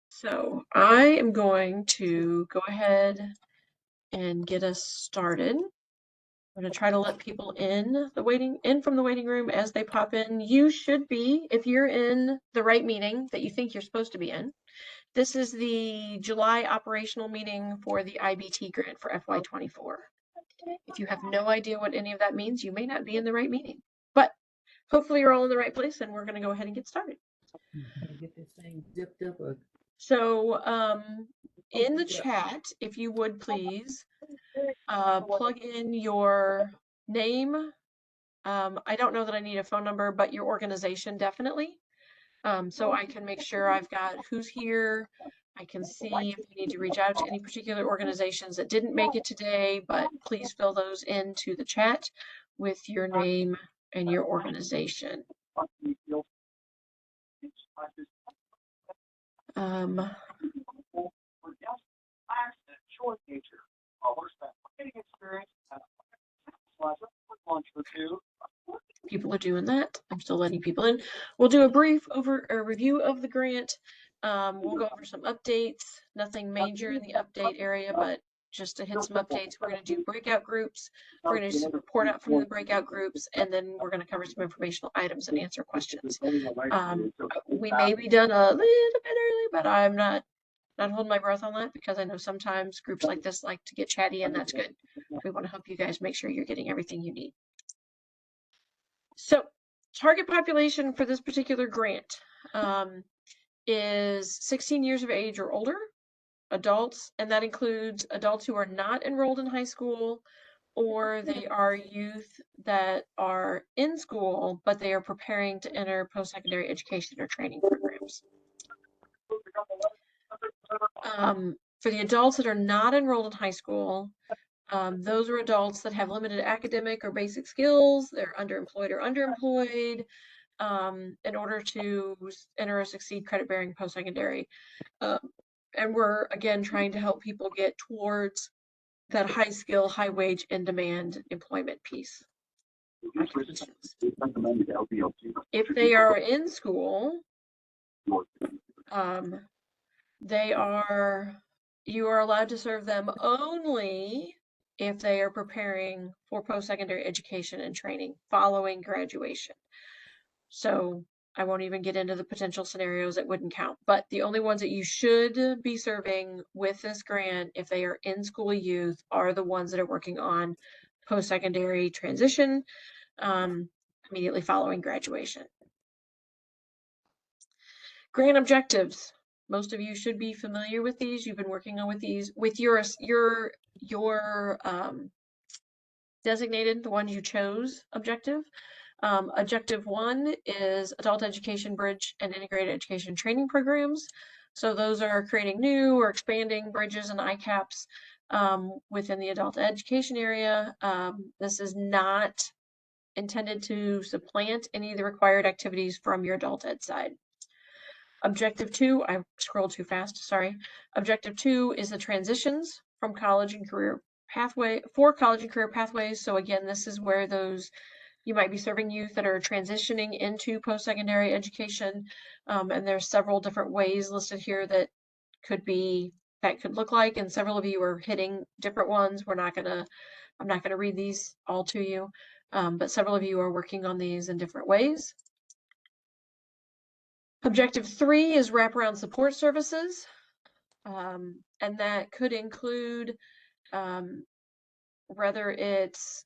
So I am going to go ahead and get us started. I'm going to try to let people in from the waiting room as they pop in. You should be, if you're in the right meeting that you think you're supposed to be in. This is the July operational meeting for the IBT grant for FY24. If you have no idea what any of that means, you may not be in the right meeting. But hopefully you're all in the right place, and we're going to go ahead and get started. Get this thing zipped up. So in the chat, if you would please plug in your name. I don't know that I need a phone number, but your organization definitely. So I can make sure I've got who's here. I can see if you need to reach out to any particular organizations that didn't make it today, but please fill those into the chat with your name and your organization. People are doing that. I'm still letting people in. We'll do a brief review of the grant. We'll go over some updates, nothing major in the update area, but just to hit some updates. We're going to do breakout groups. We're going to do some report out from the breakout groups, and then we're going to cover some informational items and answer questions. We may be done a little bit early, but I'm not holding my breath on that, because I know sometimes groups like this like to get chatty, and that's good. We want to help you guys make sure you're getting everything you need. So target population for this particular grant is 16 years of age or older adults, and that includes adults who are not enrolled in high school, or they are youth that are in school, but they are preparing to enter post-secondary education or training programs. For the adults that are not enrolled in high school, those are adults that have limited academic or basic skills. They're underemployed or underemployed in order to enter or succeed credit-bearing post-secondary. And we're, again, trying to help people get towards that high skill, high wage, in demand employment piece. If they are in school, you are allowed to serve them only if they are preparing for post-secondary education and training following graduation. So I won't even get into the potential scenarios that wouldn't count, but the only ones that you should be serving with this grant, if they are in school youth, are the ones that are working on post-secondary transition immediately following graduation. Grant objectives. Most of you should be familiar with these. You've been working on with these with your designated, the ones you chose objective. Objective 1 is adult education bridge and integrated education training programs. So those are creating new or expanding bridges and ICAPs within the adult education area. This is not intended to supplant any of the required activities from your adult ed side. Objective 2, I scrolled too fast, sorry. Objective 2 is the transitions from college and career pathway, for college and career pathways. So again, this is where those, you might be serving youth that are transitioning into post-secondary education. And there's several different ways listed here that could look like, and several of you are hitting different ones. I'm not gonna read these all to you, but several of you are working on these in different ways. Objective 3 is wraparound support services, and that could include whether it's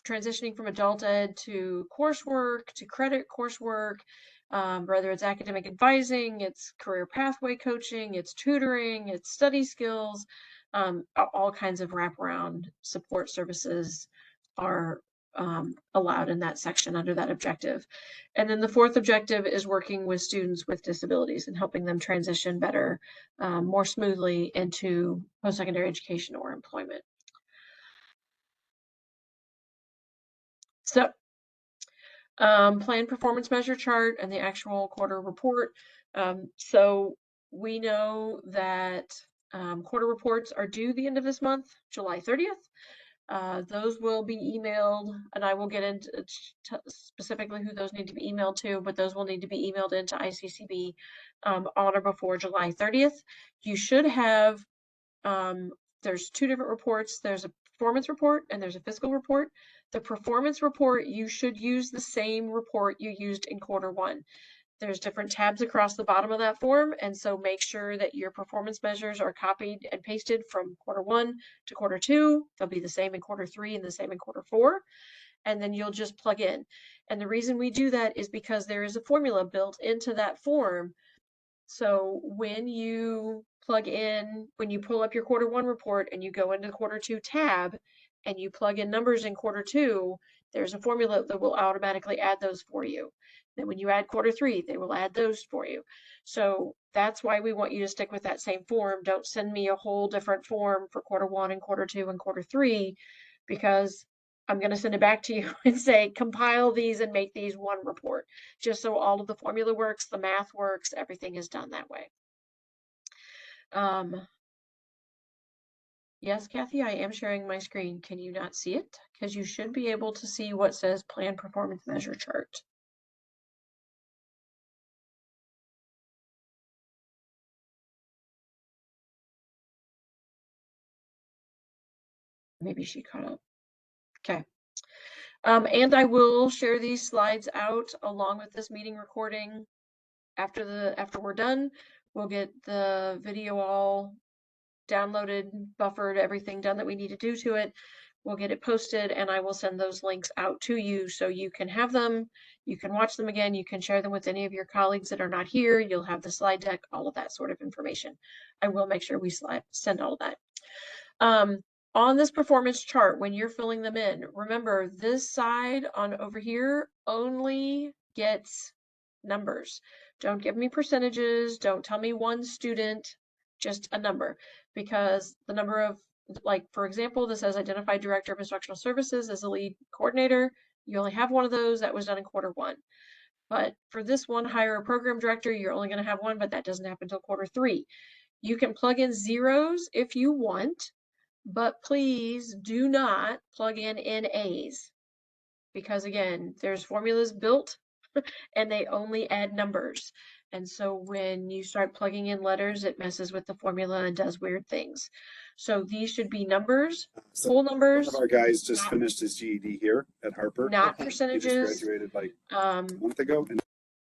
transitioning from adult ed to coursework, to credit coursework, whether it's academic advising, it's career pathway coaching, it's tutoring, it's study skills, all kinds of wraparound support services are allowed in that section under that objective. And then the 4th objective is working with students with disabilities and helping them transition better, more smoothly into post-secondary education or employment. So plan performance measure chart and the actual quarter report. So we know that quarter reports are due the end of this month, July 30th. Those will be emailed, and I will get into specifically who those need to be emailed to, but those will need to be emailed into ICCB on or before July 30th. You should have, there's two different reports. There's a performance report and there's a fiscal report. The performance report, you should use the same report you used in Q1. There's different tabs across the bottom of that form, and so make sure that your performance measures are copied and pasted from Q1 to Q2. They'll be the same in Q3 and the same in Q4, and then you'll just plug in. And the reason we do that is because there is a formula built into that form. So when you plug in, when you pull up your Q1 report and you go into the Q2 tab and you plug in numbers in Q2, there's a formula that will automatically add those for you. Then when you add Q3, they will add those for you. So that's why we want you to stick with that same form. Don't send me a whole different form for Q1 and Q2 and Q3, because I'm going to send it back to you and say, compile these and make these one report, just so all of the formula works, the math works, everything is done that way. Yes, Kathy, I am sharing my screen. Can you not see it? Because you should be able to see what says plan performance measure chart. Maybe she caught up. Okay. And I will share these slides out along with this meeting recording after we're done. We'll get the video all downloaded, buffered, everything done that we need to do to it. We'll get it posted, and I will send those links out to you so you can have them. You can watch them again. You can share them with any of your colleagues that are not here. You'll have the slide deck, all of that sort of information. I will make sure we send all of that. On this performance chart, when you're filling them in, remember this side on over here only gets numbers. Don't give me percentages. Don't tell me one student, just a number, because the number of, like, for example, this says identified director of instructional services as a lead coordinator. You only have one of those. That was done in Q1. But for this one, hire a program director, you're only going to have one, but that doesn't happen until Q3. You can plug in zeros if you want, but please do not plug in NAs, because again, there's formulas built and they only add numbers. And so when you start plugging in letters, it messes with the formula and does weird things. So these should be numbers, whole numbers. One of our guys just finished his GED here at Harper. Not He just percentages. graduated like a month ago.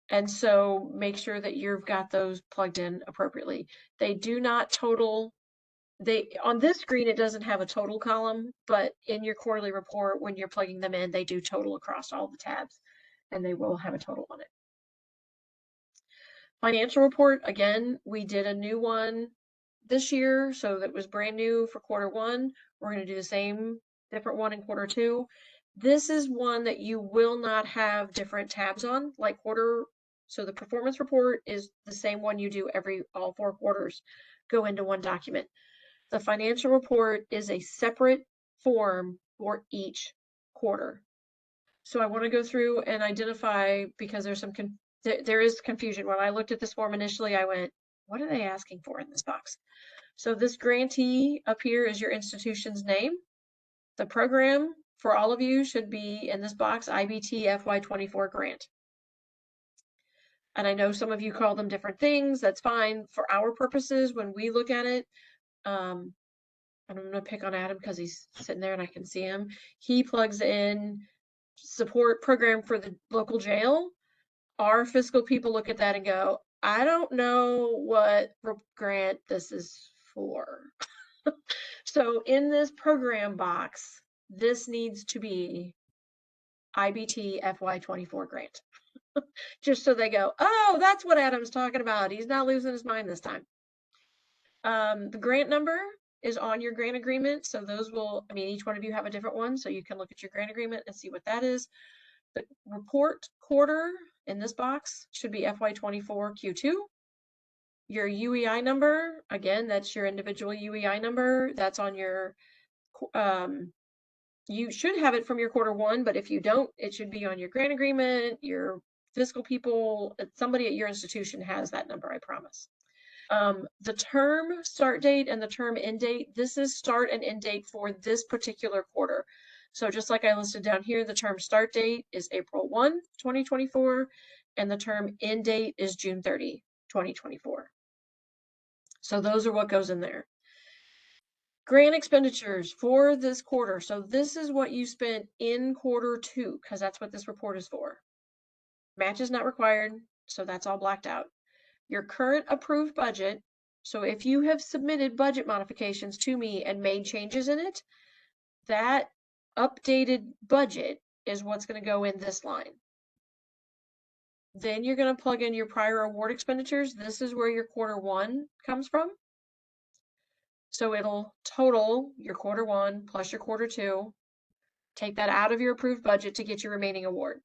And so make sure that you've got those plugged in appropriately. They do not total. On this screen, it doesn't have a total column, but in your quarterly report, when you're plugging them in, they do total across all the tabs, and they will have a total on it. Financial report, again, we did a new one this year, so that was brand new for Q1. We're going to do the same different one in Q2. This is one that you will not have different tabs on, like so the performance report is the same one you do all 4 quarters, go into one document. The financial report is a separate form for each quarter. So I want to go through and identify, because there's there is confusion. When I looked at this form initially, I went, what are they asking for in this box? So this grantee up here is your institution's name. The program for all of you should be in this box, IBT FY24 grant. And I know some of you call them different things. That's fine. For our purposes, when we look at it, and I'm going to pick on Adam because he's sitting there and I can see him. He plugs in support program for the local jail. Our fiscal people look at that and go, I don't know what grant this is for. So in this program box, this needs to be IBT FY24 grant. Just so they go, oh, that's what Adam's talking about. He's not losing his mind this time. The grant number is on your grant agreement. So those will, each one of you have a different one. So you can look at your grant agreement and see what that is. The report quarter in this box should be FY24 Q2. Your UEI number, again, that's your individual UEI number. That's on your, you should have it from your Q1, but if you don't, it should be on your grant agreement, your fiscal people, somebody at your institution has that number, I promise. The term start date and the term end date, this is start and end date for this particular quarter. So just like I listed down here, the term start date is April 1, 2024, and the term end date is June 30, 2024. So those are what goes in there. Grant expenditures for this quarter. So this is what you spent in quarter 2, because that's what this report is for. Match is not required, so that's all blacked out. Your current approved budget. So if you have submitted budget modifications to me and made changes in it, that updated budget is what's going to go in this line. Then you're going to plug in your prior award expenditures. This is where your quarter 1 comes from. So it'll total your quarter 1 plus your quarter 2. Take that out of your approved budget to get your remaining award.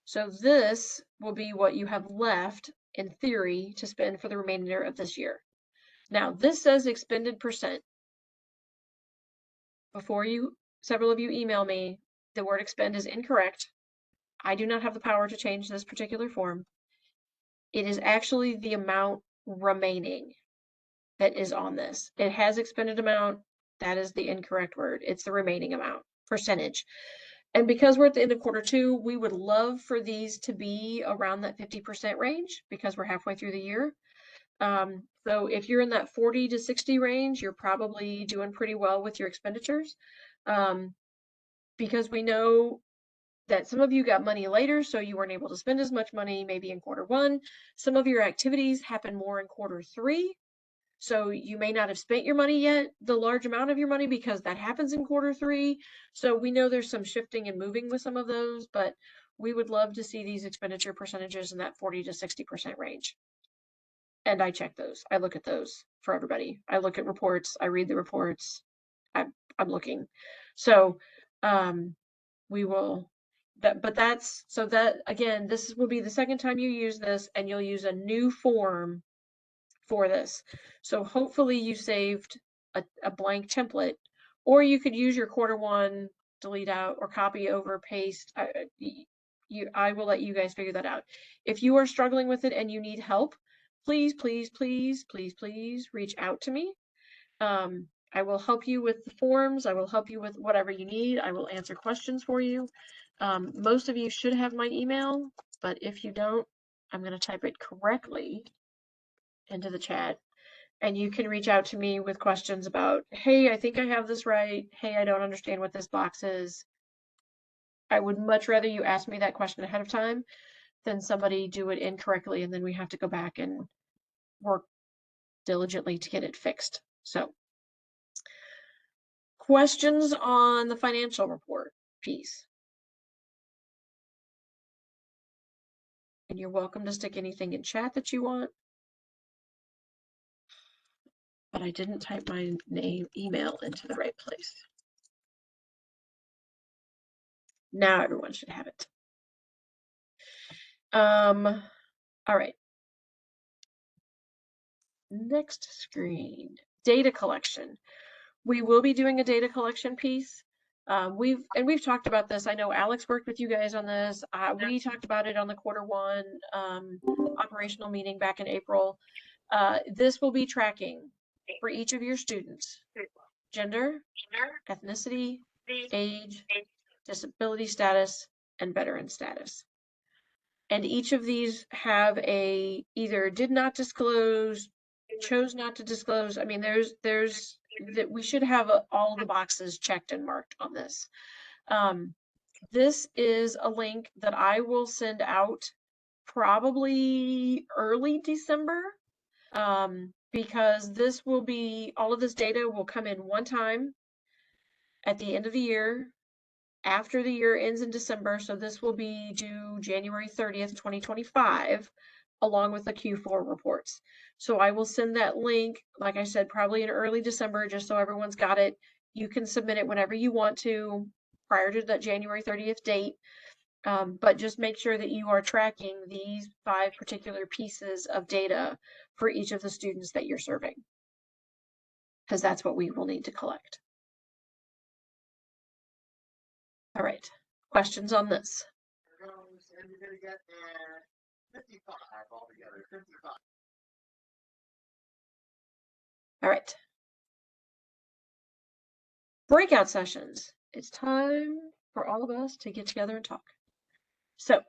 So this will be what you have left in theory to spend for the remainder of this year. Now this says expended percent. Before several of you email me, the word expend is incorrect. I do not have the power to change this particular form. It is actually the amount remaining that is on this. It has expended amount. That is the incorrect word. It's the remaining amount, percentage. And because we're at the end of quarter 2, we would love for these to be around that 50% range because we're halfway through the year. So if you're in that 40 to 60 range, you're probably doing pretty well with your expenditures. Because we know that some of you got money later, so you weren't able to spend as much money maybe in quarter 1. Some of your activities happen more in quarter 3. So you may not have spent your money yet, the large amount of your money, because that happens in quarter 3. So we know there's some shifting and moving with some of those, but we would love to see these expenditure percentages in that 40 to 60% range. And I check those. I look at those for everybody. I look at reports. I read the reports. I'm looking. So we will, but that's, so that again, this will be the second time you use this, and you'll use a new form for this. So hopefully you saved a blank template, or you could use your quarter 1, delete out, or copy over, paste. I will let you guys figure that out. If you are struggling with it and you need help, please, please, please, please, please reach out to me. I will help you with the forms. I will help you with whatever you need. I will answer questions for you. Most of you should have my email, but if you don't, I'm going to type it correctly into the chat, and you can reach out to me with questions about, hey, I think I have this right. Hey, I don't understand what this box is. I would much rather you ask me that question ahead of time than somebody do it incorrectly and then we have to go back and work diligently to get it fixed. So, questions on the financial report piece? And you're welcome to stick anything in chat that you want. But I didn't type my email into the right place. Now everyone should have it. All right. Next screen, data collection. We will be doing a data collection piece. We've talked about this. I know Alex worked with you guys on this. We talked about it on the quarter 1 operational meeting back in April. This will be tracking for each of your students: gender, ethnicity, age, disability status, and veteran status. And each of these have a either did not disclose, chose not to disclose. I mean, there's that we should have all the boxes checked and marked on this. This is a link that I will send out probably early December, because this will be, all of this data will come in one time at the end of the year, after the year ends in December. So this will be due January 30th, 2025, along with the Q4 reports. So I will send that link, like I said, probably in early December, just so everyone's got it. You can submit it whenever you want to, prior to that January 30th date. But just make sure that you are tracking these 5 particular pieces of data for each of the students that you're serving, because that's what we will need to collect. All right, questions on this? All right. Breakout sessions. It's time for all of us to get together and talk. So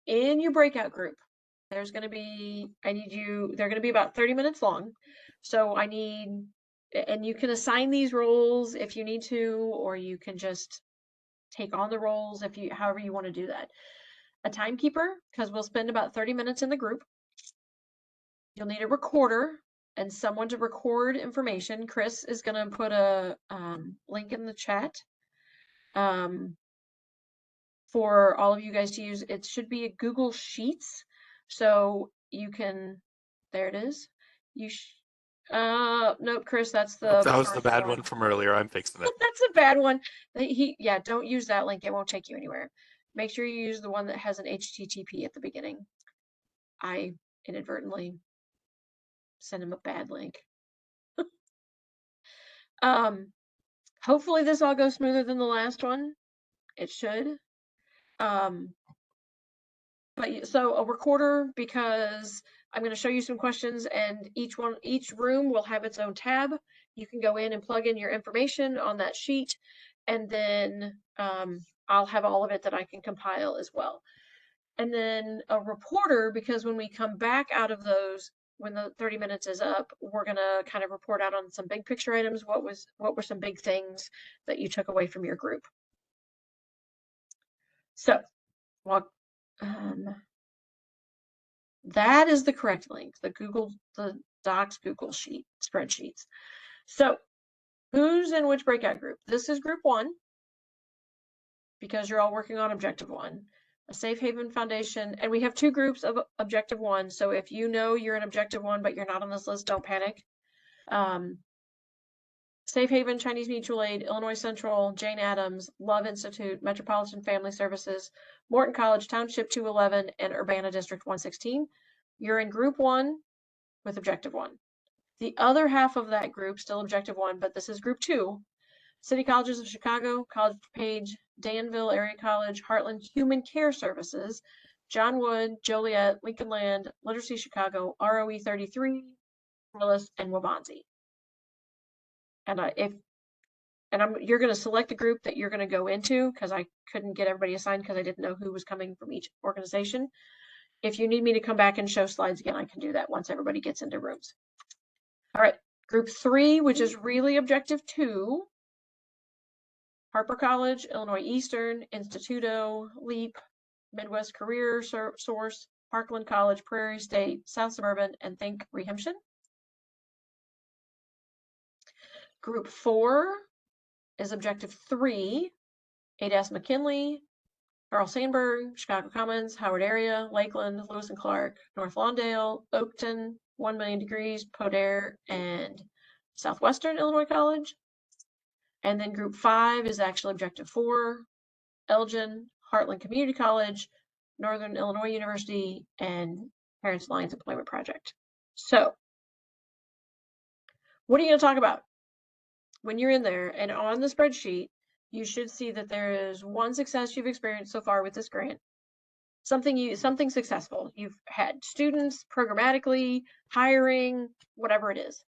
in your breakout group, there's going to be, they're going to be about 30 minutes long. So and you can assign these roles if you need to, or you can just take on the roles however you want to do that. A timekeeper, because we'll spend about 30 minutes in the group. You'll need a recorder and someone to record information. Chris is going to put a link in the chat for all of you guys to use. It should be a Google Sheets, so you can. There it is. Nope, Chris, that's the. That was the bad one from earlier. I'm fixing it. That's a bad one. Yeah, don't use that link. It won't take you anywhere. Make sure you use the one that has an HTTP at the beginning. I inadvertently sent him a bad link. Hopefully this all goes smoother than the last one. It should. So a recorder, because I'm going to show you some questions, and each room will have its own tab. You can go in and plug in your information on that sheet, and then I'll have all of it that I can compile as well. And then a reporter, because when we come back out of those, when the 30 minutes is up, we're going to kind of report out on some big picture items. What were some big things that you took away from your group? So, well, that is the correct link, the Docs Google sheet, spreadsheets. So who's in which breakout group? This is group 1, because you're all working on objective 1. A Safe Haven Foundation, and we have 2 groups of objective 1. So if you know you're in objective 1, but you're not on this list, don't panic. Safe Haven, Chinese Mutual Aid, Illinois Central, Jane Addams, Love Institute, Metropolitan Family Services, Morton College, Township 211, and Urbana District 116. You're in group 1 with objective 1. The other half of that group, still objective 1, but this is group 2. City Colleges of Chicago, College DuPage, Danville Area College, Heartland Human Care Services, John Wood, Joliet, Lincoln Land, Literacy Chicago, ROE 33, Willis, and Waubonsie. And you're going to select the group that you're going to go into, because I couldn't get everybody assigned because I didn't know who was coming from each organization. If you need me to come back and show slides again, I can do that once everybody gets into rooms. All right, group 3, which is really objective 2. Harper College, Illinois Eastern, Instituto, LEAP, Midwest Career Source, Parkland College, Prairie State, South Suburban, and Think Rehemption. Group 4 is objective 3, ADAS McKinley, Carl Sandburg, Chicago Commons, Howard Area, Lakeland, Lewis and Clark, North Lawndale, Oakton, 1 Million Degrees, Podair, and Southwestern Illinois College. And then group 5 is actually objective 4, Elgin, Heartland Community College, Northern Illinois University, and Parents Alliance Employment Project. So what are you going to talk about when you're in there? And on the spreadsheet, you should see that there is one success you've experienced so far with this grant. Something successful. You've had students programmatically, hiring, whatever it is.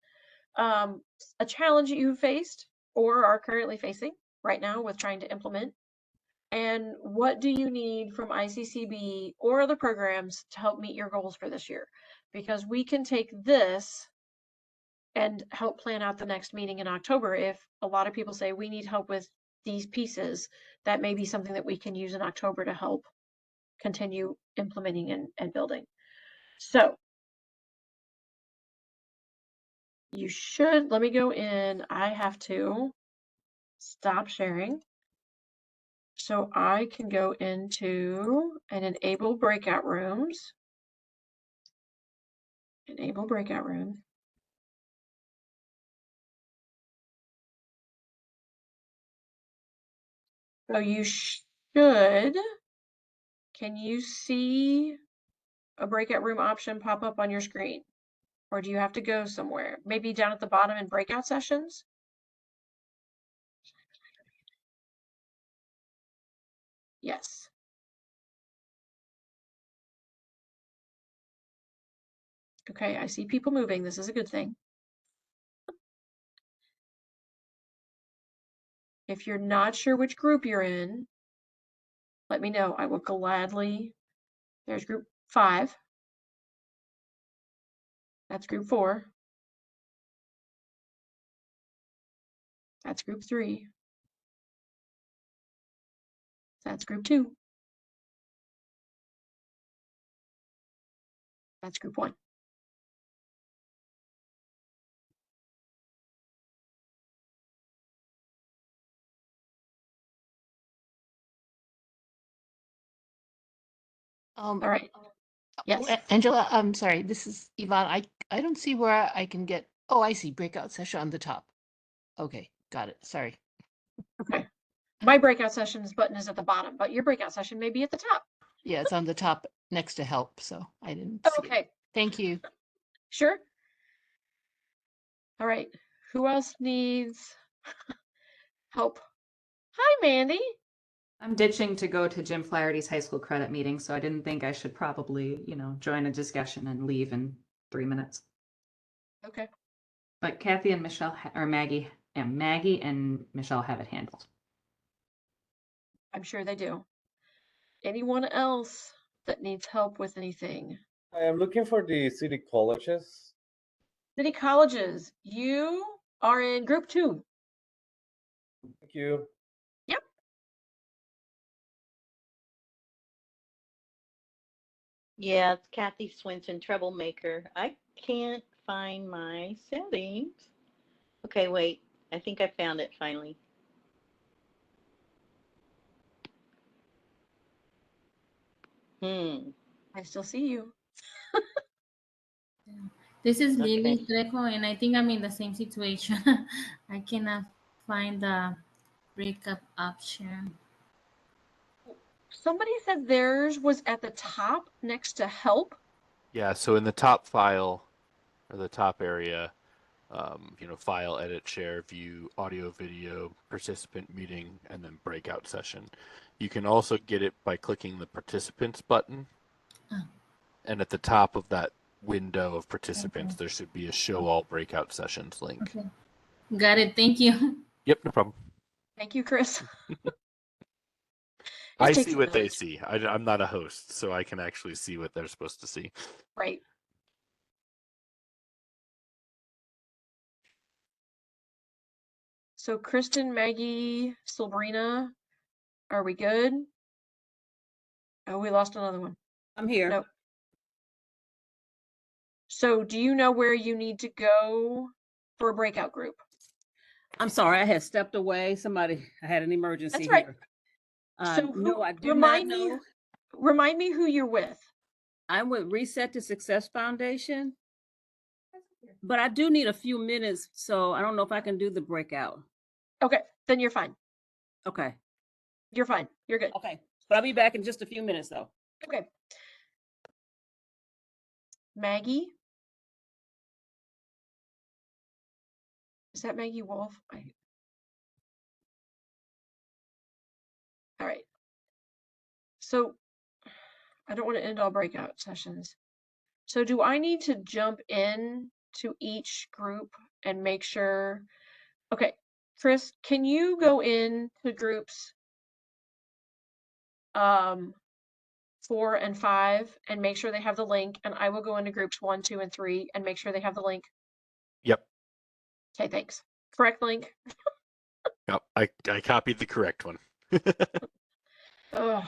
A challenge you faced or are currently facing right now with trying to implement. And what do you need from ICCB or other programs to help meet your goals for this year? Because we can take this and help plan out the next meeting in October. If a lot of people say we need help with these pieces, that may be something that we can use in October to help continue implementing and building. So you should, let me go in. I have to stop sharing so I can go into and enable breakout rooms. Enable breakout room. So you should, can you see a breakout room option pop up on your screen? Or do you have to go somewhere? Maybe down at the bottom in breakout sessions? Yes. Okay, I see people moving. This is a good thing. If you're not sure which group you're in, let me know. I will gladly. There's group 5. That's group 4. That's group 3. That's group 2. That's group 1. All right. Yes. Angela, I'm sorry. This is Yvonne. I don't see where I can get. Oh, I see. Breakout session on the top. Okay, got it. Sorry. Okay. My breakout sessions button is at the bottom, but your breakout session may be at the top. Yeah, it's on the top next to help, so I didn't see it. Okay. Thank you. Sure. All right. Who else needs help? Hi, Mandy. I'm ditching to go to Jim Flaherty's high school credit meeting, so I didn't think I should probably, join a discussion and leave in 3 minutes. Okay. But Kathy and Michelle, or Maggie and Michelle have it handled. I'm sure they do. Anyone else that needs help with anything? I am looking for the city colleges. City colleges, you are in group 2. Thank you. Yep. Yeah, it's Kathy Swinson, troublemaker. I can't find my settings. Okay, wait. I think I found it finally. I still see you. This is Lily Okay. Greco, and I think I'm in the same situation. I cannot find the breakup option. Somebody said theirs was at the top next to help. Yeah, so in the top file or the top area, file, edit, share, view, audio, video, participant meeting, and then breakout session. You can also get it by clicking the participants button. Oh. And at the top of that window of participants, Okay. there should be a show all breakout sessions link. Okay, got it. Thank you. Yep, no problem. Thank you, Chris. I takes see a what they village. see. I'm not a host, so I can actually see what they're supposed to see. Right. So Kristen, Maggie, Sabrina, are we good? Oh, we lost another one. I'm here. Nope. So do you know where you need to go for a breakout group? I'm sorry, I had stepped away. I had an emergency That's right. here. So No, I do not know. Remind me who you're with. I'm with Reset to Success Foundation, but I do need a few minutes, so I don't know if I can do the breakout. Okay, then you're fine. Okay, You're fine. You're good. okay. But I'll be back in just a few minutes, though. Okay. Maggie? Is that Maggie Wolf? All right. So I don't want to end all breakout sessions. So do I need to jump in to each group and make sure? Okay, Chris, can you go in to groups 4 and 5 and make sure they have the link, and I will go into groups 1, 2, and 3 and make sure they have the link. Yep. Okay, thanks. Correct link. Yep. I copied the correct one. Oh,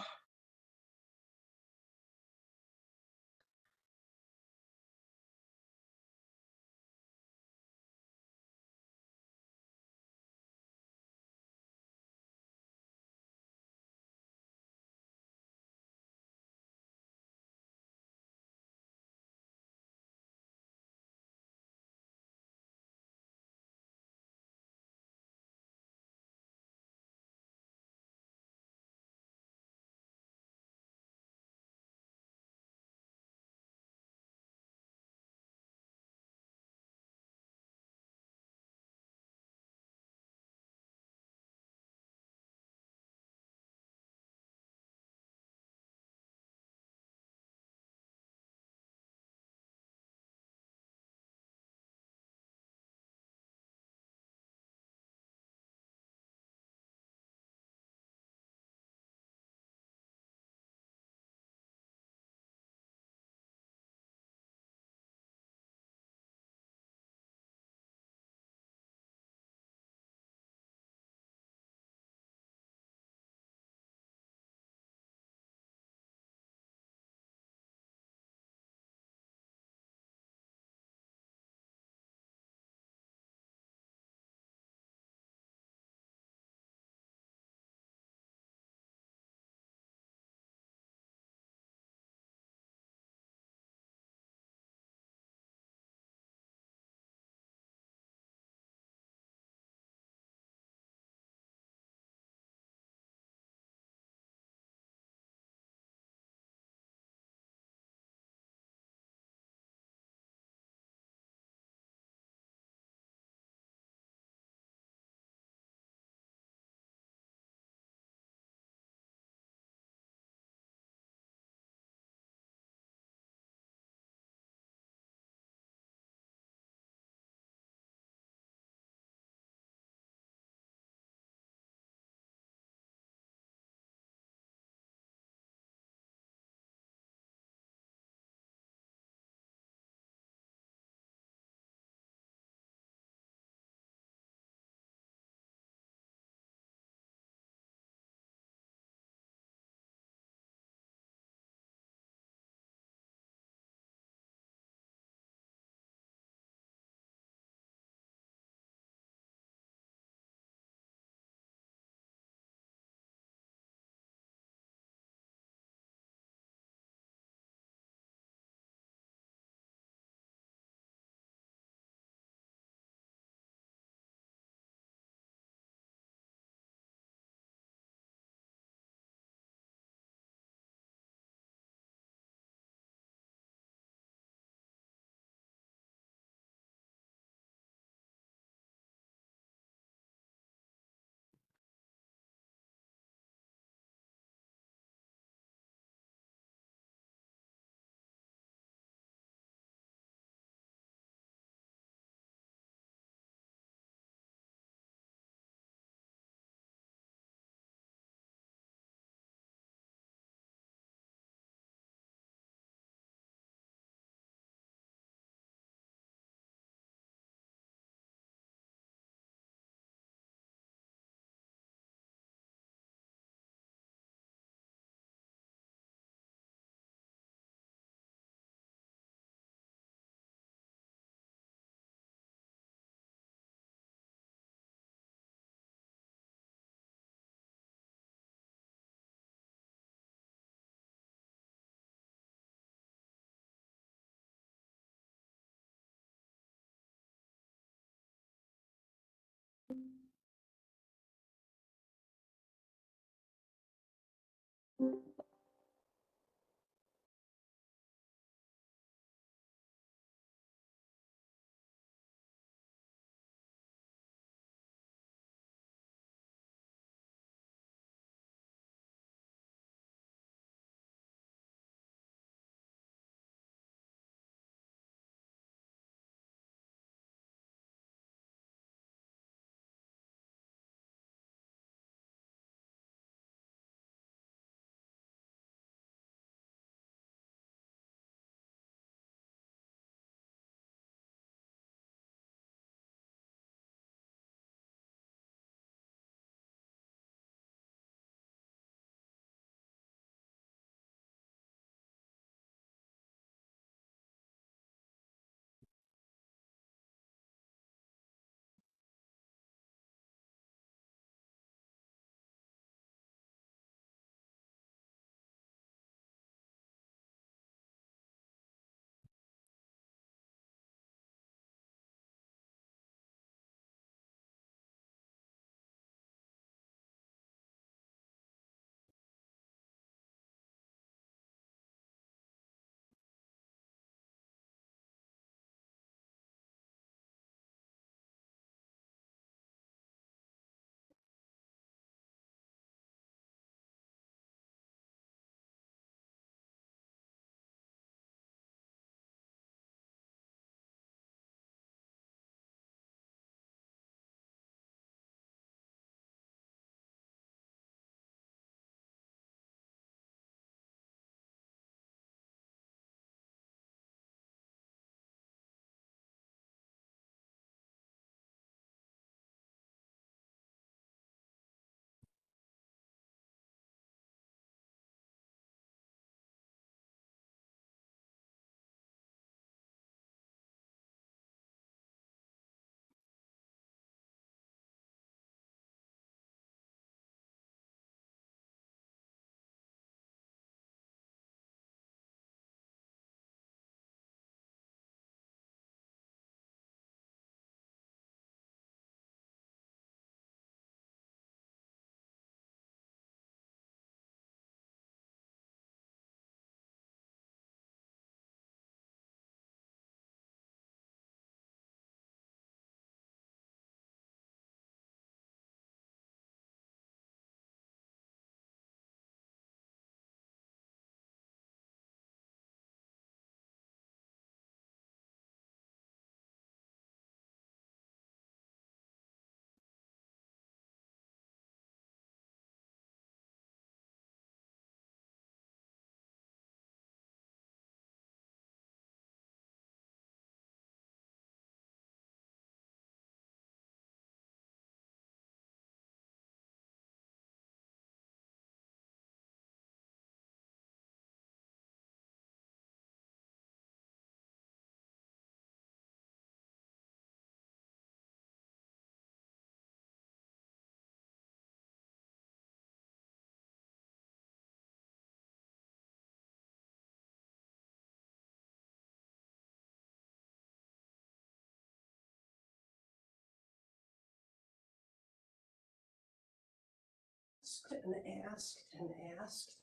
And asked and asked.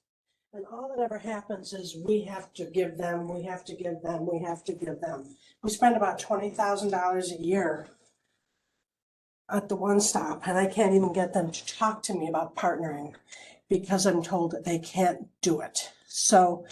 And all that ever happens is we have to give them, we have to give them, we have to give them. We spend about $20,000 a year at the one stop, and I can't even get them to talk to me about partnering because I'm told that they can't do it. So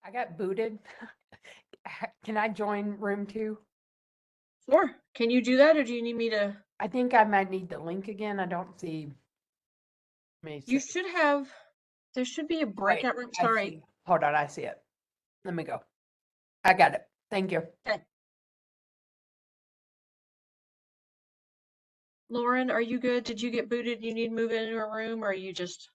I got booted. Can I join room 2? Sure. Can you do that or do you need me to? I think I might need the link again. I don't see me. You should have, there should be a breakout room. Sorry. Hold on, I see it. Let me go. I got it. Thank you. Okay. Lauren, are you good? Did you get booted? You need to move into a room or are you just?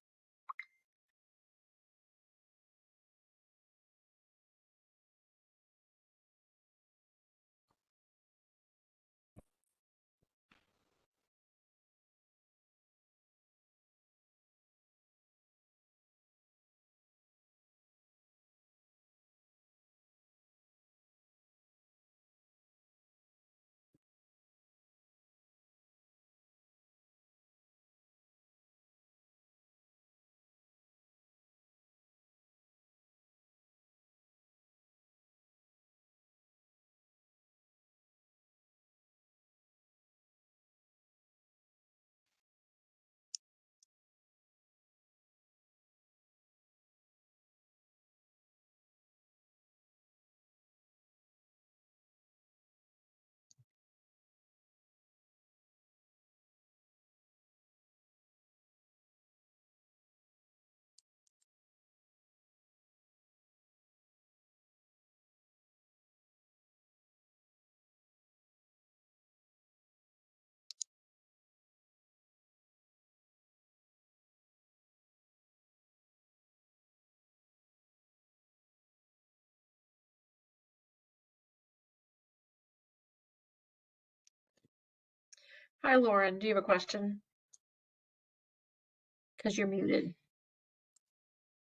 Hi, Lauren. Do you have a question? Because you're muted.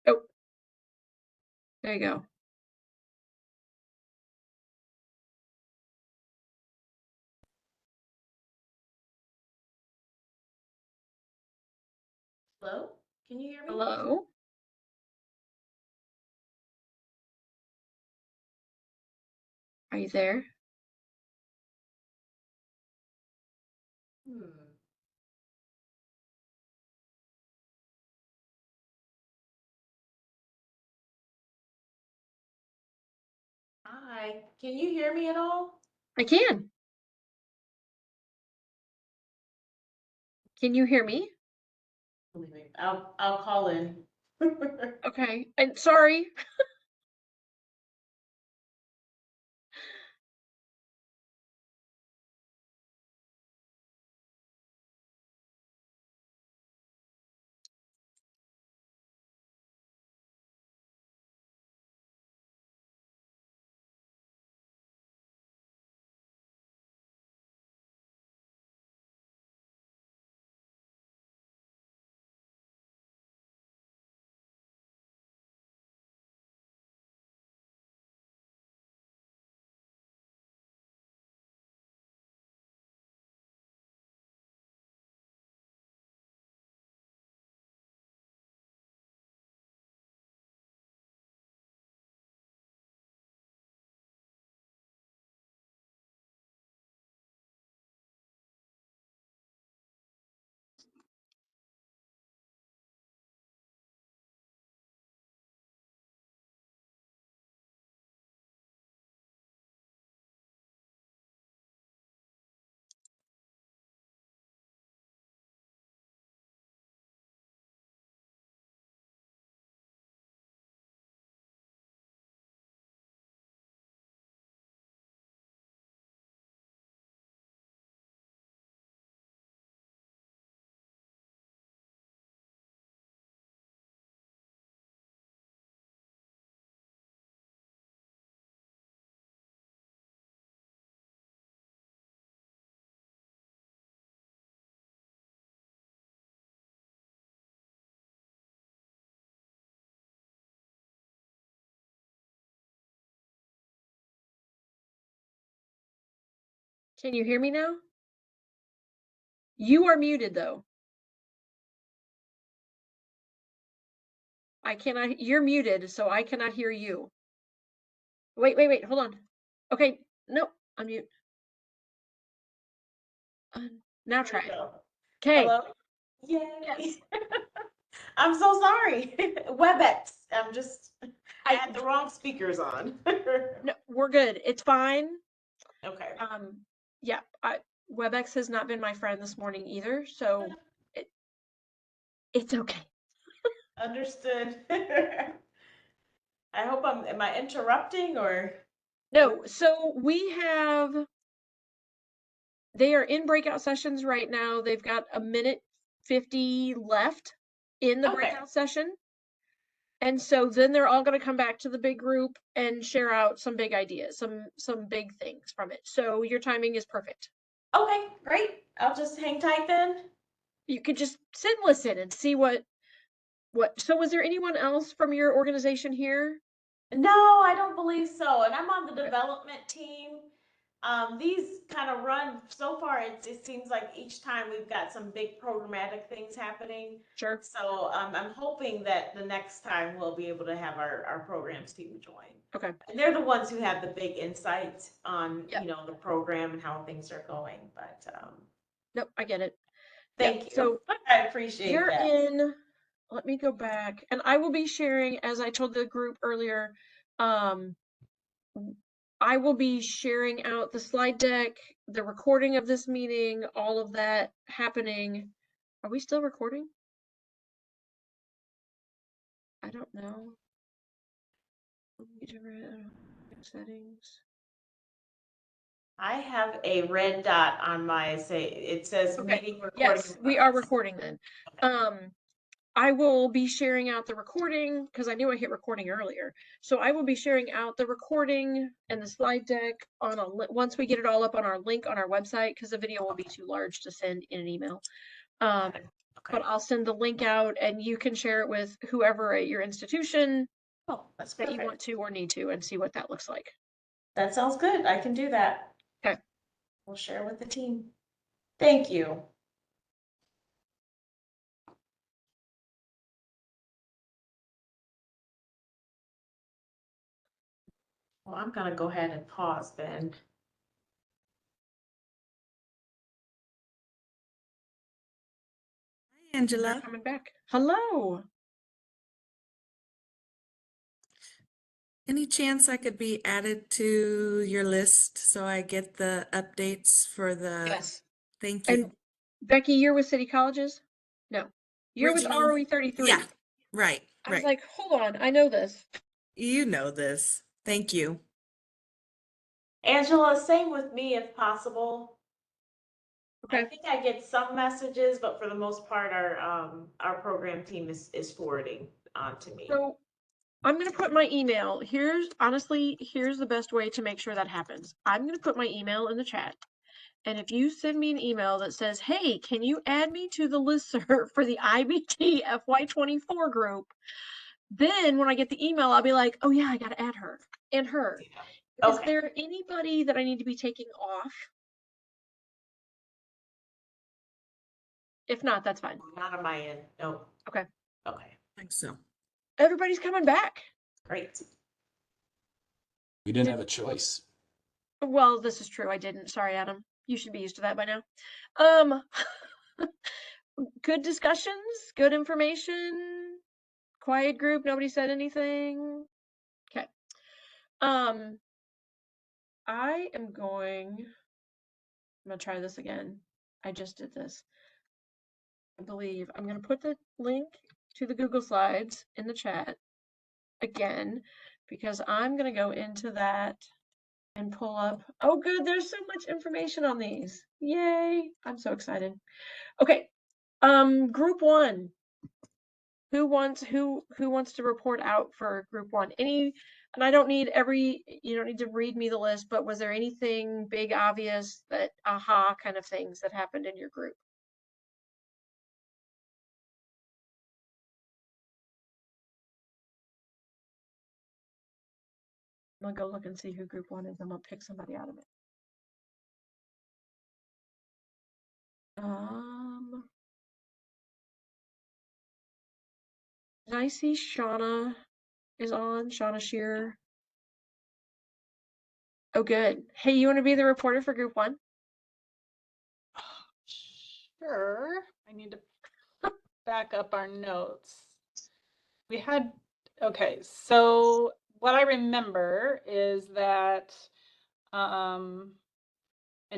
Oh, there you go. Hello? Can you hear me? Hello? Are you there? Hmm. Hi, can you hear me at all? I can. Can you hear me? I'll call in. Okay. And sorry. Can you hear me now? You are muted though. I cannot, you're muted, so I cannot hear you. Wait, hold on. Okay, no, unmute. Now try it. Okay. Hello? Yay. I'm so sorry. WebEx. I had the wrong speakers on. No, we're good. It's fine. Okay. Yeah, WebEx has not been my friend this morning either, so it's okay. Understood. I hope am I interrupting or? No, so they are in breakout sessions right now. They've got a minute 50 left in the Okay. breakout session. And so then they're all going to come back to the big group and share out some big ideas, some big things from it. So your timing is perfect. Okay, great. I'll just hang tight then. You could just sit and listen and see what. So was there anyone else from your organization here? No, I don't believe so. And I'm on the development team. These kind of run so far. It seems like each time we've got some big programmatic things happening. Sure. So I'm hoping that the next time we'll be able to have our programs team join. Okay. And they're the ones who have the big insights on the program and how things are going. But Nope, I get it. thank you. So I appreciate you're that. in. Let me go back, and I will be sharing, as I told the group earlier. I will be sharing out the slide deck, the recording of this meeting, all of that happening. Are we still recording? I don't know. Settings. I have a red dot on my it says Okay. meeting recording. Yes, we are recording then. I will be sharing out the recording because I knew I hit recording earlier. So I will be sharing out the recording and the slide deck on once we get it all up on our link on our website, because the video will be too large to send in an email. But I'll send the link out and you can share it with whoever at your institution that's that you perfect. want to or need to, and see what that looks like. That sounds good. I can do that. Okay. We'll share with the team. Thank you. Well, I'm gonna go ahead and pause then. They're Angela, coming back. Hello. any chance I could be added to your list so I get the updates for the? Yes. Thank you. And Becky, you're with City Colleges? No. You're with Regional- ROE 33. Yeah, right, I was right. like, hold on, I know this. You know this. Thank you. Angela, same with me if possible. Okay. I think I get some messages, but for the most part, our program team is forwarding on to me. So I'm going to put my email. Here's the best way to make sure that happens. I'm going to put my email in the chat. And if you send me an email that says, hey, can you add me to the listserv for the IBT FY24 group? Then when I get the email, I'll be like, oh yeah, I got to add her and her. Yeah. Is there anybody that I need to be taking off? If not, that's fine. Not on my end. No. Okay. Okay. I think so. Everybody's coming back. Great. We didn't have a choice. Well, this is true. I didn't. Sorry, Adam. You should be used to that by now. Good discussions, good information, quiet group, nobody said anything. Okay. I'm gonna try this again. I just did this. I believe I'm gonna put the link to the Google Slides in the chat again, because I'm gonna go into that and pull up. Oh, good. There's so much information on these. Yay. I'm so excited. Okay. Group 1. Who wants to report out for group 1? And I don't need you don't need to read me the list, but was there anything big, obvious, that aha kind of things that happened in your group? I'm gonna go look and see who group 1 is. I'm gonna pick somebody out of it. Did I see Shauna is on? Shauna Shearer. Oh, good. Hey, you want to be the reporter for group 1? Sure. I need to back up our notes. We had Okay, so what I remember is that, and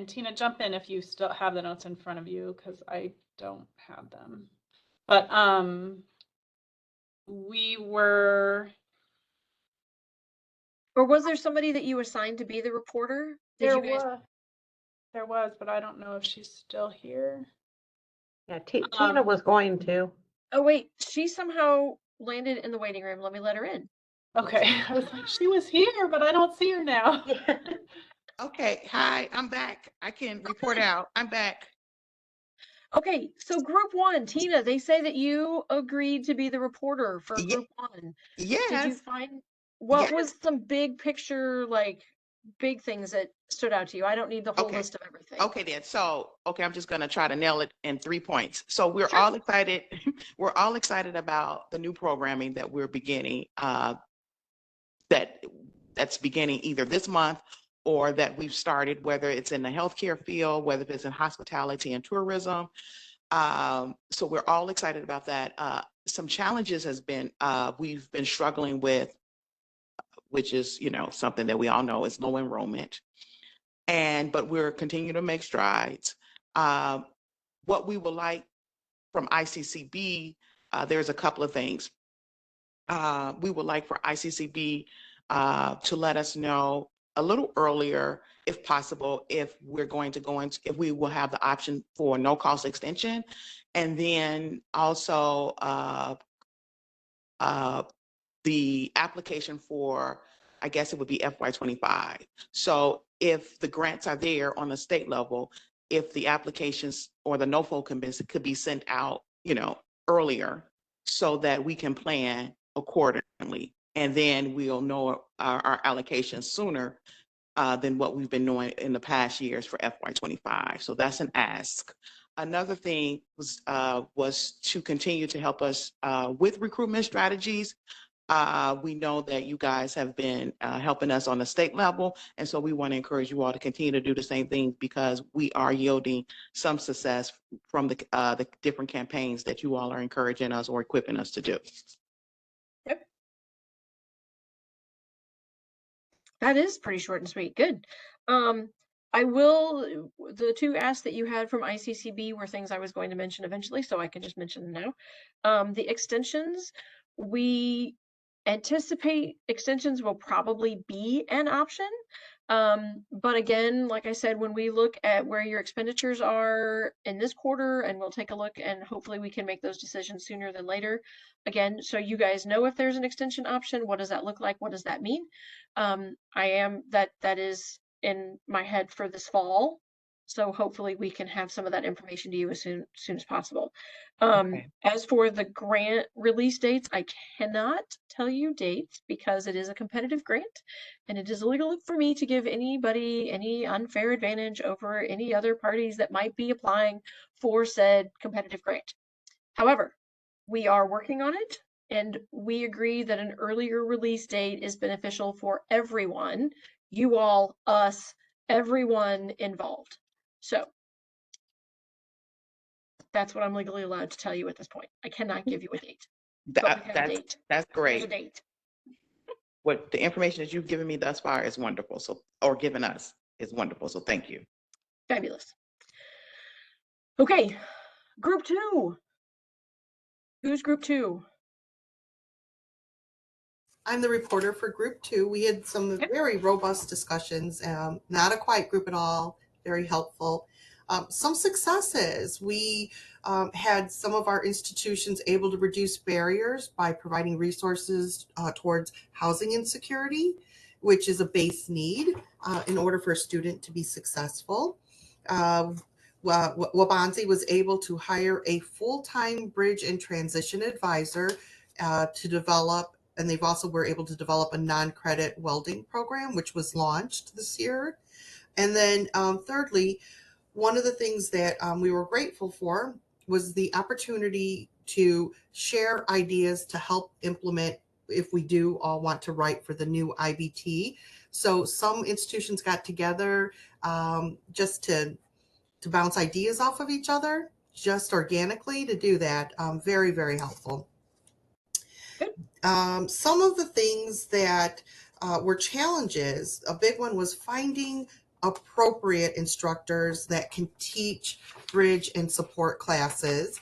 Tina, jump in if you still have the notes in front of you, because I don't have them. But we were. Or was there somebody that you assigned to be the reporter? Did There you guys? was, but I don't know if she's still here. Yeah, Tina was going to. Oh wait, she somehow landed in the waiting room. Let me let her in. Okay, I was like, she was here, but I don't see her now. Okay, hi, I'm back. I can report out. I'm back. Okay, so group one, Tina, they say that you agreed to be the reporter for group one. Yes. Did you find what was some big picture, like big things that stood out to you? I don't need the whole list of everything. Okay then. So, I'm just going to try to nail it in 3 points. So we're all excited. We're all excited about the new programming that we're beginning, that's beginning either this month or that we've started, whether it's in the healthcare field, whether it's in hospitality and tourism. So we're all excited about that. Some challenges has been, we've been struggling with, which is, something that we all know is low enrollment. But we're continuing to make strides. What we would like from ICCB, there's a couple of things. We would like for ICCB to let us know a little earlier, if possible, if we're going to go into, if we will have the option for no cost extension. And then also the application for, I guess it would be FY25. So if the grants are there on the state level, if the applications or the NOFO could be sent out, earlier so that we can plan accordingly. And then we'll know our allocations sooner than what we've been doing in the past years for FY25. So that's an ask. Another thing was to continue to help us with recruitment strategies. We know that you guys have been helping us on the state level, and so we want to encourage you all to continue to do the same thing because we are yielding some success from the different campaigns that you all are encouraging us or equipping us to do. Yep. That is pretty short and sweet. Good. The two asks that you had from ICCB were things I was going to mention eventually, so I can just mention them now. The extensions, we anticipate extensions will probably be an option. But again, like I said, when we look at where your expenditures are in this quarter, and we'll take a look and hopefully we can make those decisions sooner than later. Again, so you guys know if there's an extension option, what does that look like? What does that mean? That is in my head for this fall. So hopefully we can have some of that information to you as soon as possible. As for the grant release dates, I cannot tell you dates because it is a competitive grant and it is illegal for me to give anybody any unfair advantage over any other parties that might be applying for said competitive grant. However, we are working on it and we agree that an earlier release date is beneficial for everyone, you all, us, everyone involved. So that's what I'm legally allowed to tell you at this point. I cannot give you a date. That's great. There's a date. What the information that you've given me thus far is wonderful. Or given us is wonderful. So thank you. Fabulous. Okay, group two. Who's group two? I'm the reporter for group two. We had some very robust discussions, not a quiet group at all, very helpful. Some successes. We had some of our institutions able to reduce barriers by providing resources towards housing insecurity, which is a base need in order for a student to be successful. Wabanzi was able to hire a full-time bridge and transition advisor to develop, and they've also were able to develop a non-credit welding program, which was launched this year. And then thirdly, one of the things that we were grateful for was the opportunity to share ideas to help implement if we do all want to write for the new IBT. So some institutions got together just to bounce ideas off of each other, just organically to do that. Very, very helpful. Some of the things that were challenges, a big one was finding appropriate instructors that can teach bridge and support classes.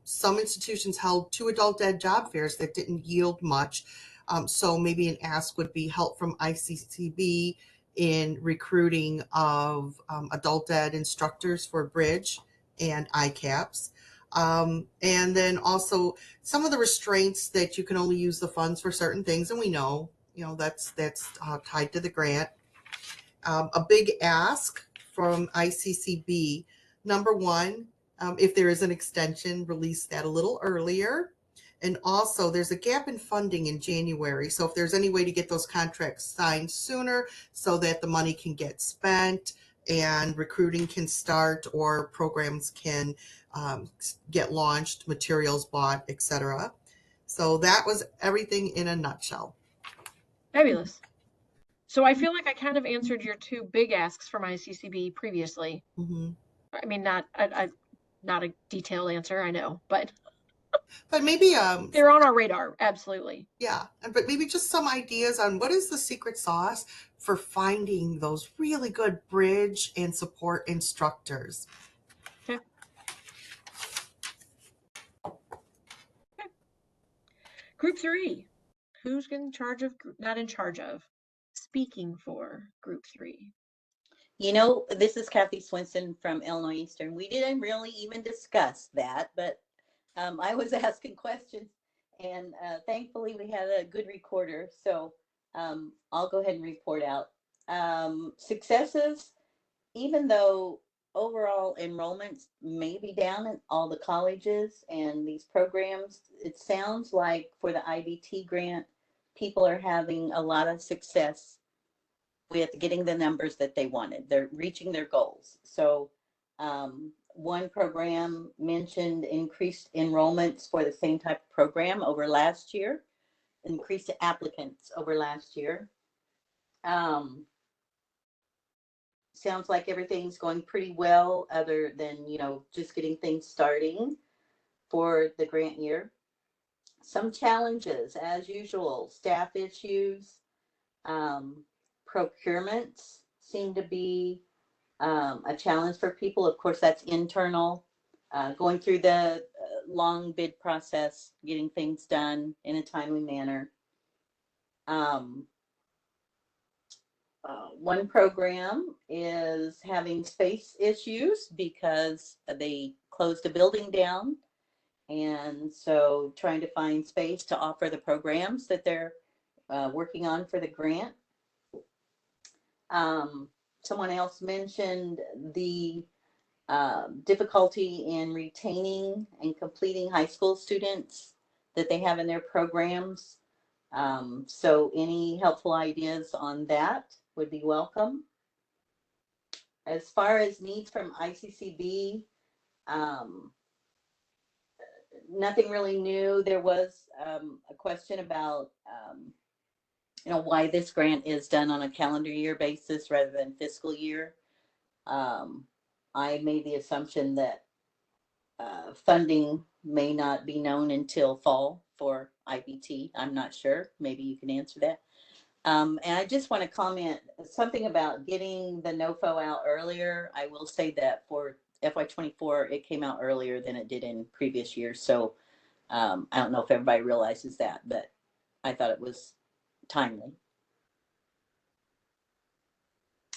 Some institutions held 2 adult ed job fairs that didn't yield much. So maybe an ask would be help from ICCB in recruiting of adult ed instructors for bridge and ICAPS. And then also some of the restraints that you can only use the funds for certain things, and we know, that's tied to the grant. A big ask from ICCB, number one, if there is an extension, release that a little earlier. And also, there's a gap in funding in January. So if there's any way to get those contracts signed sooner so that the money can get spent and recruiting can start or programs can get launched, materials bought, etc. So that was everything in a nutshell. Fabulous. So I feel like I kind of answered your 2 big asks from ICCB previously. Mm-hmm. I mean, not a detailed answer, I know, but maybe they're on our radar, absolutely. Yeah, but maybe just some ideas on what is the secret sauce for finding those really good bridge and support instructors. Okay. Group 3. Who's in charge of, not in charge of, speaking for Group 3? This is Kathy Swinson from Illinois Eastern. We didn't really even discuss that, but I was asking questions, and thankfully we had a good recorder, so I'll go ahead and report out. Successes, even though overall enrollments may be down in all the colleges and these programs, it sounds like for the IBT grant, people are having a lot of success with getting the numbers that they wanted. They're reaching their goals. So one program mentioned increased enrollments for the same type of program over last year, increased applicants over last year. Sounds like everything's going pretty well other than, just getting things starting for the grant year. Some challenges, as usual, staff issues, procurements seem to be a challenge for people. Of course, that's internal, going through the long bid process, getting things done in a timely manner. One program is having space issues because they closed a building down. And so trying to find space to offer the programs that they're working on for the grant. Someone else mentioned the difficulty in retaining and completing high school students that they have in their programs. So any helpful ideas on that would be welcome. As far as needs from ICCB, nothing really new. There was a question about why this grant is done on a calendar year basis rather than fiscal year. I made the assumption that funding may not be known until fall for IBT. I'm not sure. Maybe you can answer that. And I just want to comment something about getting the NOFO out earlier. I will say that for FY24, it came out earlier than it did in previous years. So I don't know if everybody realizes that, but I thought it was timely.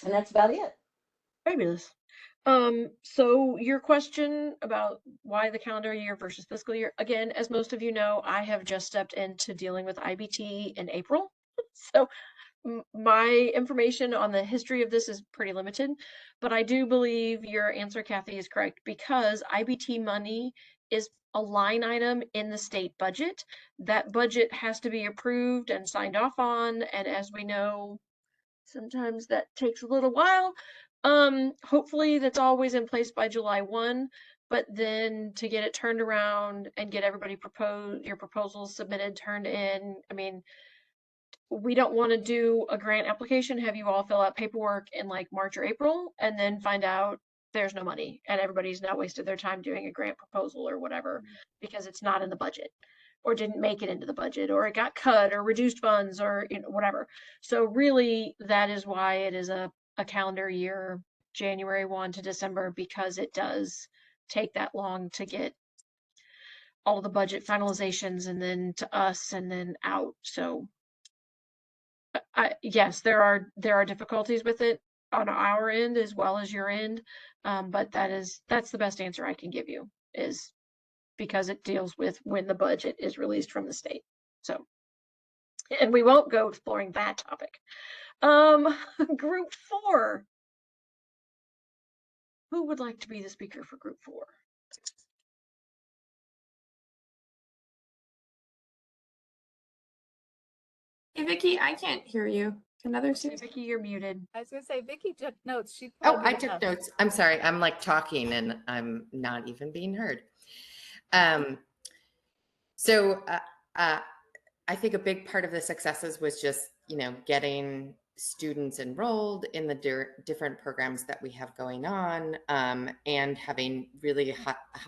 And that's about it. Fabulous. So your question about why the calendar year versus fiscal year, again, as most of you know, I have just stepped into dealing with IBT in April. So my information on the history of this is pretty limited, but I do believe your answer, Kathy, is correct because IBT money is a line item in the state budget. That budget has to be approved and signed off on, and as we know, sometimes that takes a little while. Hopefully that's always in place by July 1, but then to get it turned around and get everybody your proposals submitted, turned in, I mean, we don't want to do a grant application, have you all fill out paperwork in like March or April, and then find out there's no money and everybody's now wasted their time doing a grant proposal or whatever because it's not in the budget. or didn't make it into the budget, or it got cut or reduced funds, or whatever. So really, that is why it is a calendar year, January 1 to December, because it does take that long to get all the budget finalizations and then to us and then out. So yes, there are difficulties with it on our end as well as your end, but that's the best answer I can give you, is because it deals with when the budget is released from the state. So, and we won't go exploring that topic. Group 4. Who would like to be the speaker for group 4? Hey, Vicky, I can't hear you. Can others hear? Vicky, you're muted. I was gonna say, Vicky took notes. She Oh, probably I took have. notes. I'm sorry. I'm like talking and I'm not even being heard. So I think a big part of the successes was just, getting students enrolled in the different programs that we have going on, and having really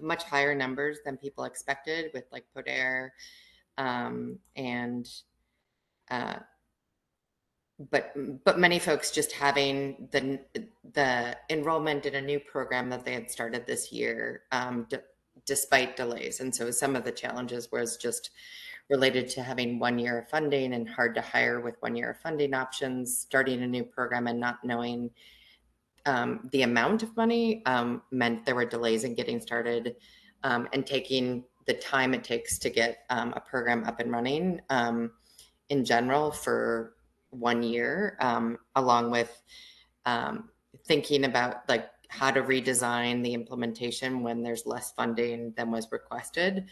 much higher numbers than people expected with like Poder, but many folks just having the enrollment in a new program that they had started this year, despite delays. And so some of the challenges was just related to having 1 year of funding and hard to hire with 1 year of funding options, starting a new program and not knowing the amount of money meant there were delays in getting started, and taking the time it takes to get a program up and running in general for 1 year, along with thinking about like how to redesign the implementation when there's less funding than was requested,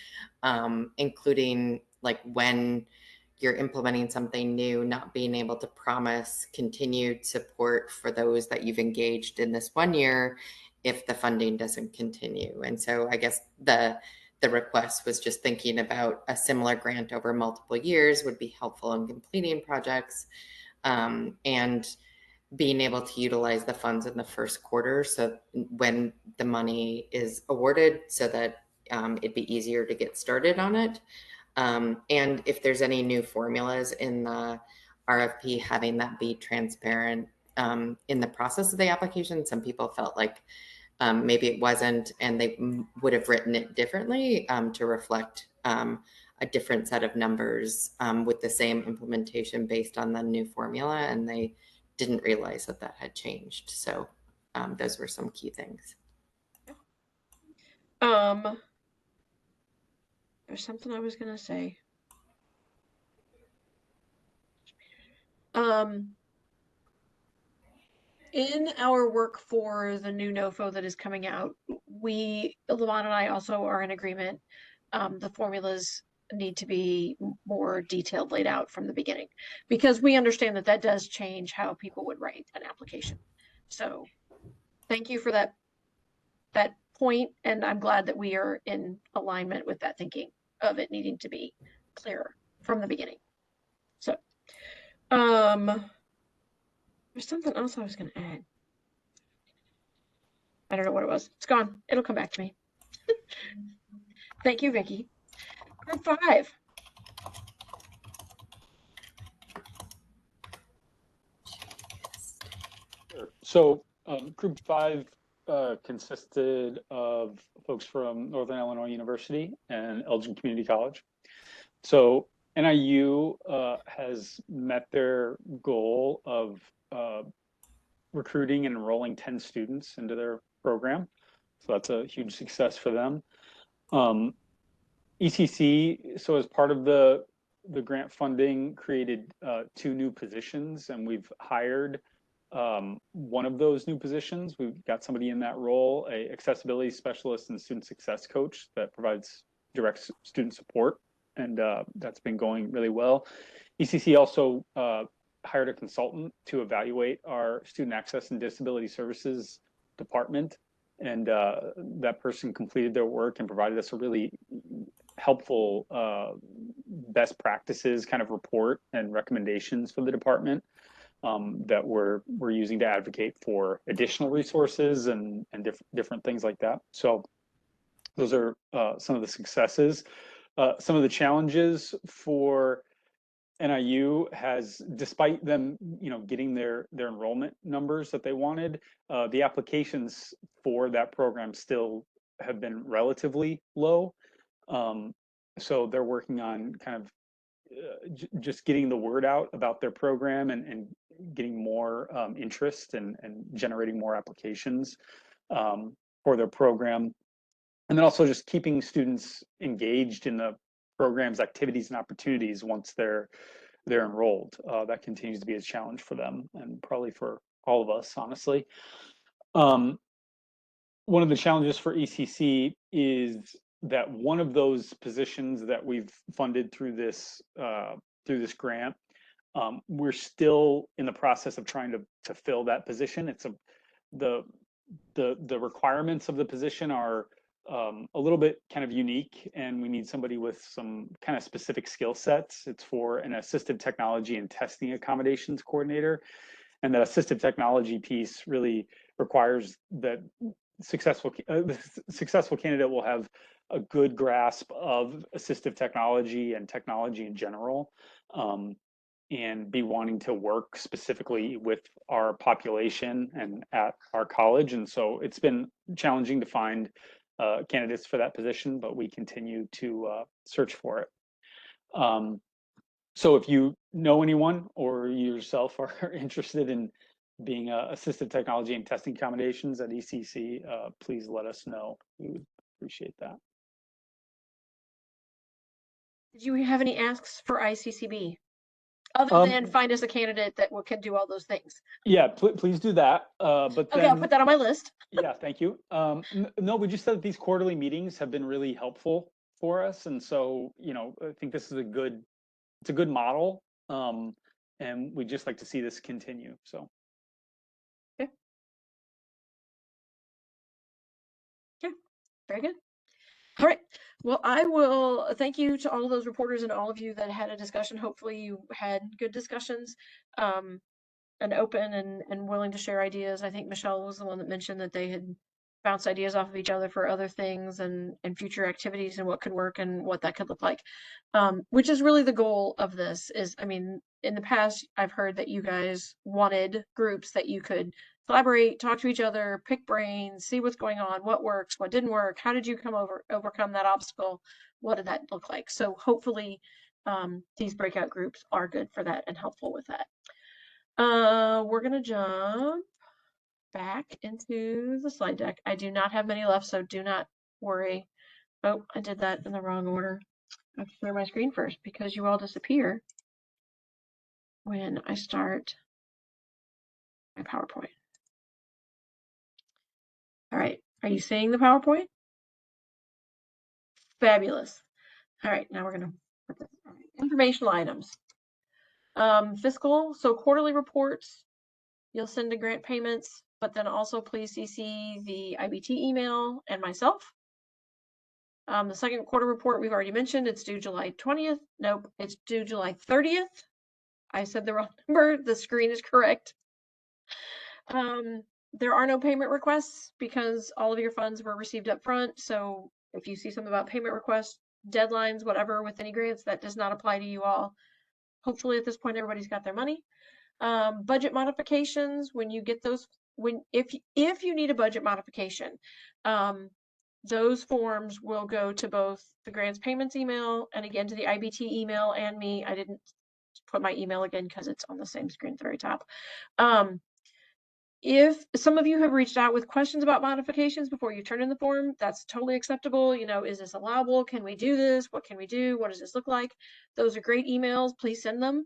including like when you're implementing something new, not being able to promise continued support for those that you've engaged in this 1 year if the funding doesn't continue. And so I guess the request was just thinking about a similar grant over multiple years would be helpful in completing projects, and being able to utilize the funds in the first quarter, so when the money is awarded, so that it'd be easier to get started on it. And if there's any new formulas in the RFP, having that be transparent in the process of the application. Some people felt like maybe it wasn't, and they would have written it differently to reflect a different set of numbers with the same implementation based on the new formula, and they didn't realize that that had changed. So those were some key things. There's something I was gonna say. In our work for the new NOFO that is coming out, Lavon and I also are in agreement. The formulas need to be more detailed, laid out from the beginning, because we understand that that does change how people would write an application. So thank you for that point, and I'm glad that we are in alignment with that thinking of it needing to be clearer from the beginning. So there's something else I was going to add. I don't know what it was. It's gone. It'll come back to me. Thank you, Vicky. Group 5. Sure. So group 5 consisted of folks from Northern Illinois University and Elgin Community College. So NIU has met their goal of recruiting and enrolling 10 students into their program. So that's a huge success for them. ECC, so as part of the grant funding, created 2 new positions, and we've hired one of those new positions. We've got somebody in that role, a accessibility specialist and student success coach that provides direct student support, and that's been going really well. ECC also hired a consultant to evaluate our student access and disability services department, and that person completed their work and provided us a really helpful best practices kind of report and recommendations for the department that we're using to advocate for additional resources and different things like that. So those are some of the successes. some of the challenges for NIU has, despite them, getting their enrollment numbers that they wanted, the applications for that program still have been relatively low. So they're working on kind of just getting the word out about their program and getting more interest and generating more applications for their program. And then also just keeping students engaged in the program's activities and opportunities once they're enrolled. That continues to be a challenge for them and probably for all of us, honestly. One of the challenges for ECC is that one of those positions that we've funded through this grant, we're still in the process of trying to fill that position. It's the requirements of the position are a little bit kind of unique, and we need somebody with some kind of specific skill sets. It's for an assistive technology and testing accommodations coordinator. And that assistive technology piece really requires that the successful candidate will have a good grasp of assistive technology and technology in general, and be wanting to work specifically with our population and at our college. And so it's been challenging to find candidates for that position, but we continue to search for it. So if you know anyone or you yourself are interested in being assistive technology and testing accommodations at ECC, please let us know. We would appreciate that. Did you have any asks for ICCB? Other than find us a candidate that can do all those things. Yeah, please do that. But okay, I'll put that on my list. Yeah, thank you. No, we just said that these quarterly meetings have been really helpful for us, and so I think this is a good model, and we'd just like to see this continue. So. Okay. Okay. Very good. All right. Well, I will thank you to all of those reporters and all of you that had a discussion. Hopefully you had good discussions, and open and willing to share ideas. I think Michelle was the one that mentioned that they had bounced ideas off of each other for other things and future activities and what could work and what that could look like, which is really the goal of this. Is, I mean, in the past, I've heard that you guys wanted groups that you could collaborate, talk to each other, pick brains, see what's going on, what works, what didn't work, how did you overcome that obstacle, what did that look like? So hopefully these breakout groups are good for that and helpful with that. We're gonna jump back into the slide deck. I do not have many left, so do not worry. Oh, I did that in the wrong order. I have to share my screen first because you all disappear when I start my PowerPoint. All right, are you seeing the PowerPoint? Fabulous. All right, now we're gonna put this. All right. Informational items. Fiscal, so quarterly reports, you'll send to grant payments, but then also please CC the IBT email and myself. The second quarter report we've already mentioned, it's due July 20th. Nope, it's due July 30th. I said the wrong number, the screen is correct. There are no payment requests because all of your funds were received up front. So if you see something about payment requests, deadlines, whatever, with any grants, that does not apply to you all. Hopefully at this point, everybody's got their money. Budget modifications, when you get those, if you need a budget modification, those forms will go to both the grants payments email and again to the IBT email and me. I didn't put my email again because it's on the same screen at the very top. If some of you have reached out with questions about modifications before you turn in the form, that's totally acceptable. Is this allowable? Can we do this? What can we do? What does this look like? Those are great emails. Please send them.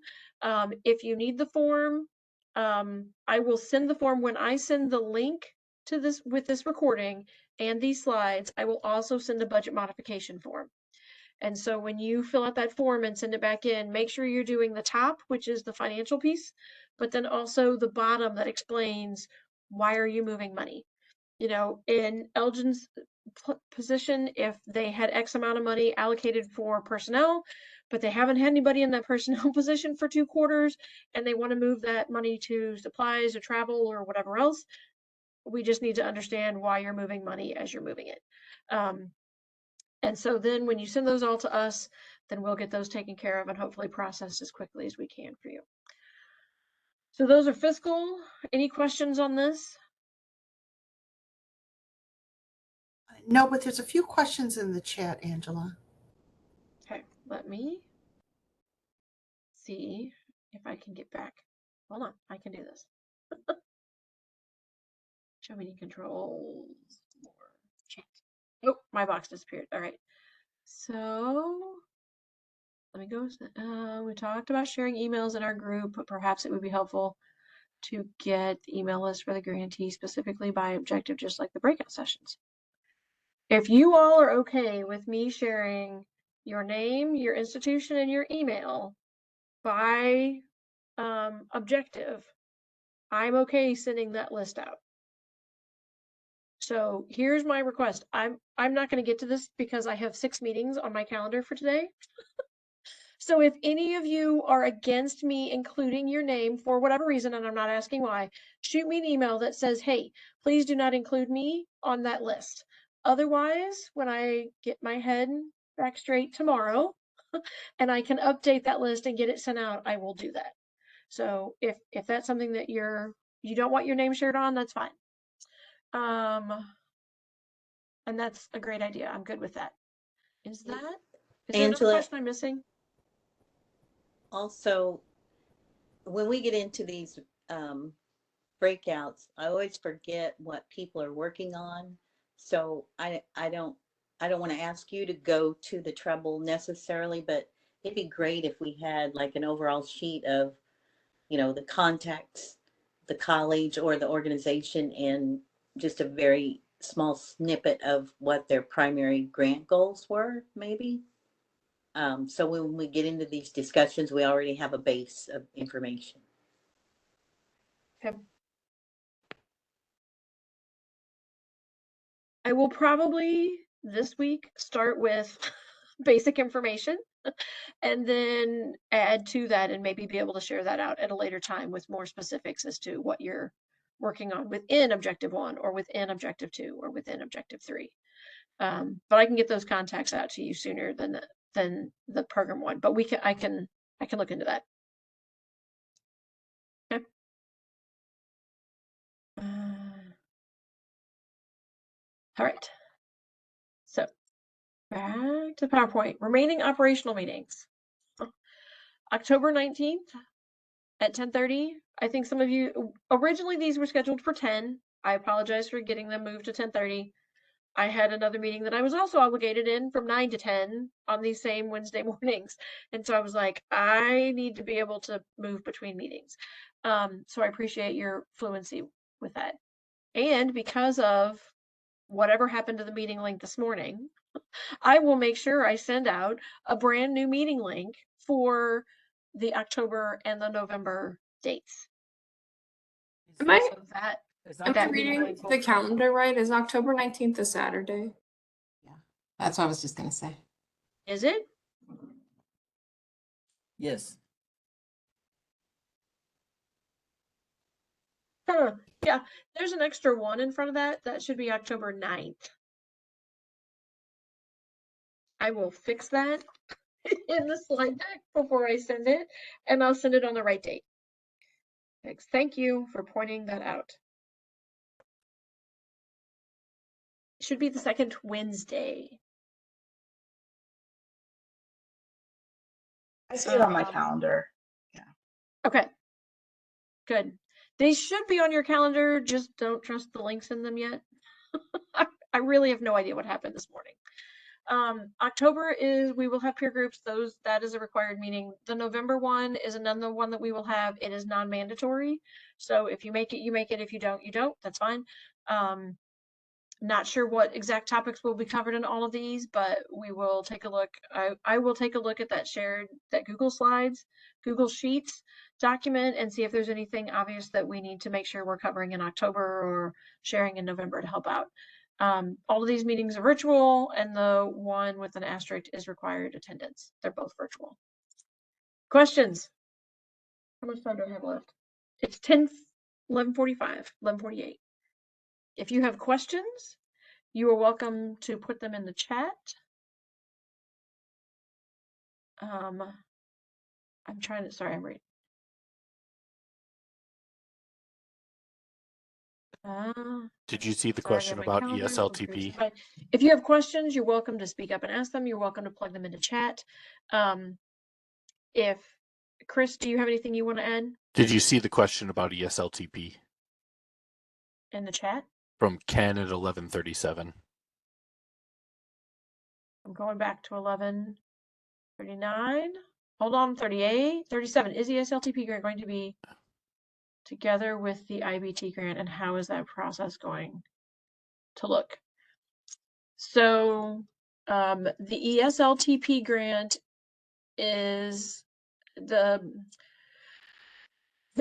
If you need the form, I will send the form when I send the link to this with this recording and these slides. I will also send a budget modification form. And so when you fill out that form and send it back in, make sure you're doing the top, which is the financial piece, but then also the bottom that explains why are you moving money. In Elgin's position, if they had X amount of money allocated for personnel, but they haven't had anybody in that personnel position for 2 quarters, and they want to move that money to supplies or travel or whatever else, we just need to understand why you're moving money as you're moving it. And so then when you send those all to us, then we'll get those taken care of and hopefully processed as quickly as we can for you. So those are fiscal. Any questions on this? No, but there's a few questions in the chat, Angela. Okay, let me see if I can get back. Hold on, I can do this. Show meeting controls. More chat. Oh, my box disappeared. All right. So let me go. We talked about sharing emails in our group, but perhaps it would be helpful to get the email list for the grantee specifically by objective, just like the breakout sessions. If you all are okay with me sharing your name, your institution, and your email by objective, I'm okay sending that list out. So here's my request. I'm not going to get to this because I have 6 meetings on my calendar for today. So if any of you are against me including your name for whatever reason, and I'm not asking why, shoot me an email that says, hey, please do not include me on that list. Otherwise, when I get my head back straight tomorrow and I can update that list and get it sent out, I will do that. So if that's something that you don't want your name shared on, that's fine. And that's a great idea. I'm good with that. Is there another Angela, question I'm missing? also, when we get into these breakouts, I always forget what people are working on. So I don't want to ask you to go to the trouble necessarily, but it'd be great if we had like an overall sheet of, you know, the contacts, the college or the organization, and just a very small snippet of what their primary grant goals were, maybe. So when we get into these discussions, we already have a base of information. Okay. I will probably this week start with basic information and then add to that and maybe be able to share that out at a later time with more specifics as to what you're working on within Objective 1 or within Objective 2 or within Objective 3. But I can get those contacts out to you sooner than the program one. But I can look into that. Okay. All right. So back to PowerPoint. Remaining operational meetings. October 19th at 10:30. I think some of you, originally these were scheduled for 10. I apologize for getting them moved to 10:30. I had another meeting that I was also obligated in from 9 to 10 on these same Wednesday mornings. And so I was like, I need to be able to move between meetings. So I appreciate your fluency with that. And because of whatever happened to the meeting link this morning, I will make sure I send out a brand new meeting link for the October and the November dates. Am I So reading the calendar right? Is October 19th a Saturday? That's what I was just gonna say. Is it? Yes. Huh. Yeah, there's an extra 1 in front of that. That should be October 9th. I will fix that in the slide deck before I send it, and I'll send it on the right date. Thanks. Thank you for pointing that out. It should be the second Wednesday. I see it on my calendar. Okay. Good. They should be on your calendar. Just don't trust the links in them yet. I really have no idea what happened this morning. October we will have peer groups. That is a required meeting. The November one is another one that we will have. It is non-mandatory. So if you make it, you make it. If you don't, you don't. That's fine. Not sure what exact topics will be covered in all of these, but we will take a look. I will take a look at that Google Slides, Google Sheets document and see if there's anything obvious that we need to make sure we're covering in October or sharing in November to help out. All of these meetings are virtual, and the one with an asterisk is required attendance. They're both virtual. Questions? How much time do I have left? It's 11:45, 11:48. If you have questions, you are welcome to put them in the chat. I'm trying to, sorry, I'm reading. Did you see the Sorry, I question have my about calendar. ESLTP? But if you have questions, you're welcome to speak up and ask them. You're welcome to plug them into chat. If Chris, do you have anything you want to add Did you see the question about ESLTP in the chat? from Ken at 11:37? I'm going back to 11:39. Hold on, 38, 37. Is the ESLTP grant going to be together with the IBT grant, and how is that process going to look? So the ESLTP grant is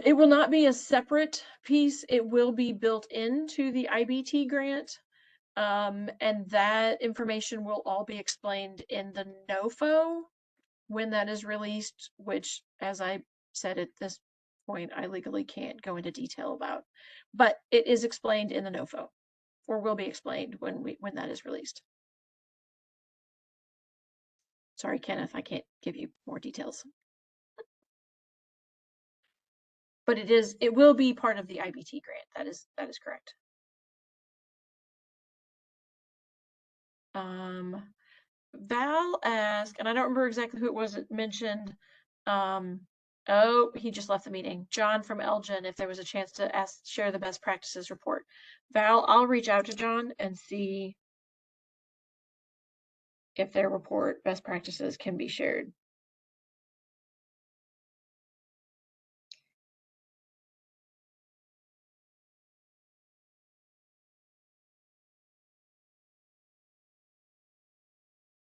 it will not be a separate piece. It will be built into the IBT grant. And that information will all be explained in the NOFO when that is released, which, as I said at this point, I legally can't go into detail about. But it is explained in the NOFO, or will be explained when that is released. Sorry, Kenneth, I can't give you more details. But it will be part of the IBT grant. That is correct. Val asked, and I don't remember exactly who it was that mentioned, oh, he just left the meeting. John from Elgin, if there was a chance to share the best practices report. Val, I'll reach out to John and see if their report best practices can be shared.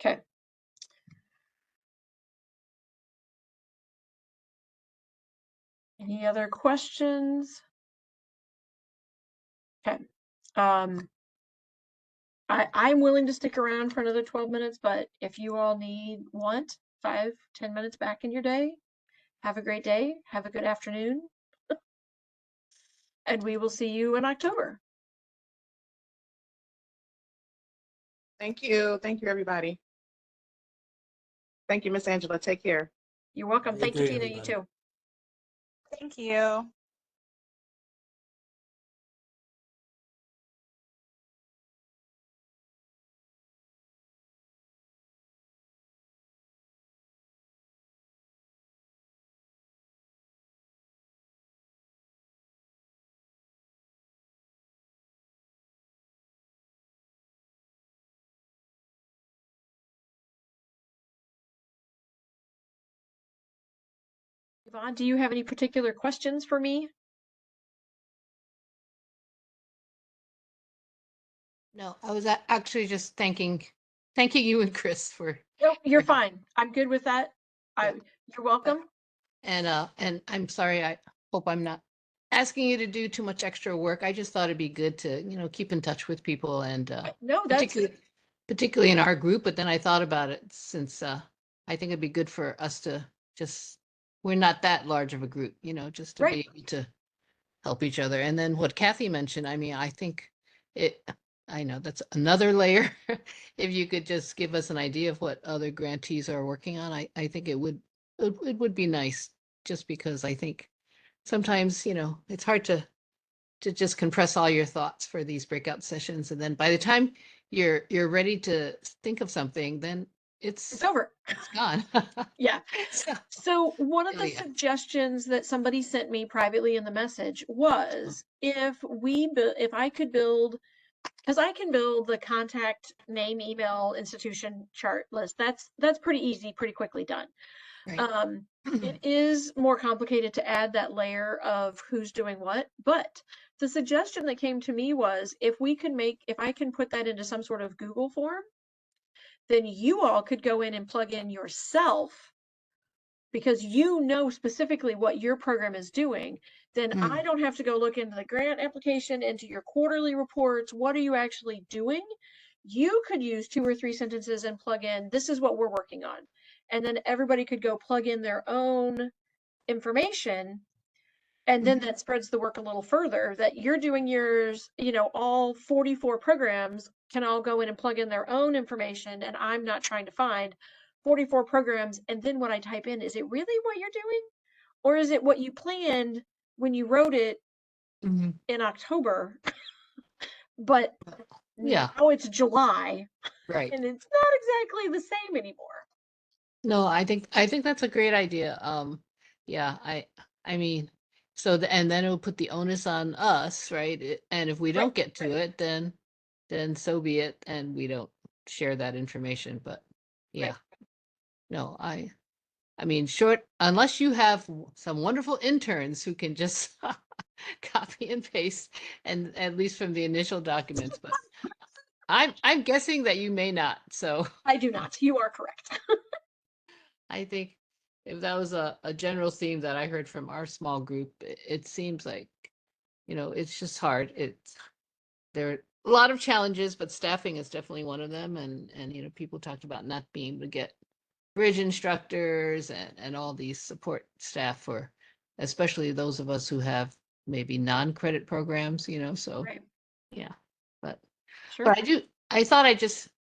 Okay. Any other questions? Okay. I'm willing to stick around for another 12 minutes, but if you all want 5-10 minutes back in your day, have a great day. Have a good afternoon. And we will see you in October. Thank you. Thank you, everybody. Thank you, Miss Angela. Take care. You're welcome. Have a Thank you, great Tina. everybody. You too. Thank you. Yvonne, do you have any particular questions for me? No, I was actually just thanking you and Chris for No, you're fine. I'm good with that. You're welcome. and I'm sorry, I hope I'm not asking you to do too much extra work. I just thought it'd be good to, keep in touch with people and No, that's particularly in our group, but then I thought about it since I think it'd be good for us to we're not that large of a group, just to be able to help each other. And then what Kathy mentioned, I mean, I think I know that's another layer. If you could just give us an idea of what other grantees are working on, I think it would be nice, just because I think sometimes, it's hard to just compress all your thoughts for these breakout sessions. And then by the time you're ready to think of something, then it's over. It's gone. Yeah. So one of the Really, suggestions that somebody sent me privately in the message was if I could build, because I can build the contact name, email, institution chart list. That's pretty easy, pretty quickly done. Right. It is more complicated to add that layer of who's doing what, but the suggestion that came to me was if I can put that into some sort of Google form, then you all could go in and plug in yourself, because you know specifically what your program is doing. Then I don't have to go look into the grant application, into your quarterly reports. What are you actually doing? You could use 2 or 3 sentences and plug in, this is what we're working on. And then everybody could go plug in their own information. And then that spreads the work a little further, that you're doing yours, all 44 programs can all go in and plug in their own information. And I'm not trying to find 44 programs, and then when I type in, is it really what you're doing? Or is it what you planned when you wrote it Mhm. in October? But Yeah, now it's July right. and it's not exactly the same anymore. No, I think that's a great idea. Yeah, I mean, so and then it'll put the onus on us, right? And if we don't get to it, then so be it, and we don't share that information. But yeah, no, I mean, short unless you have some wonderful interns who can just copy and paste, and at least from the initial documents. But I'm guessing that you may not. So I do not. You are correct. I think if that was a general theme that I heard from our small group, it seems like, it's just hard. There are a lot of challenges, but staffing is definitely one of them. And people talked about not being able to get bridge instructors and all these support staff for, especially those of us who have maybe non-credit programs, so Right. yeah. But Sure. but I thought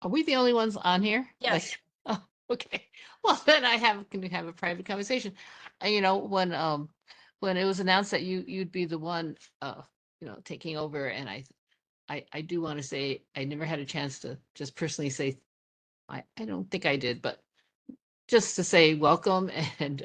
are we the only ones on here? Yes. Oh, okay. Well, then can have a private conversation. When it was announced that you'd be the one, taking over, and I do want to say I never had a chance to just personally say, I don't think I did, but just to say welcome. And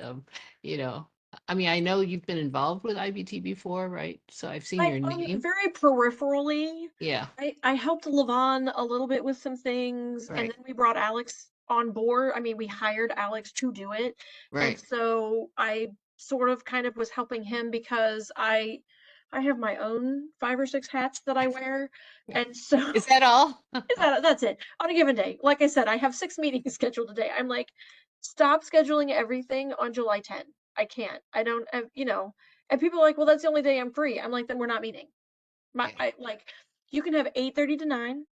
I mean, I know you've been involved with IBT before, right? So I've seen your name. Very peripherally. Yeah. I helped Levon a little bit with some things, and Right. then we brought Alex on board. I mean, we hired Alex to do it. And Right. so I sort of kind of was helping him because I have my own 5 or 6 hats that I wear. And so Is that all? that's it. On a given day. Like I said, I have 6 meetings scheduled today. I'm like, stop scheduling everything on July 10. I can't. I don't have, and people are like, well, that's the only day I'm free. I'm like, then we're not meeting. You can have 8:30 to 9,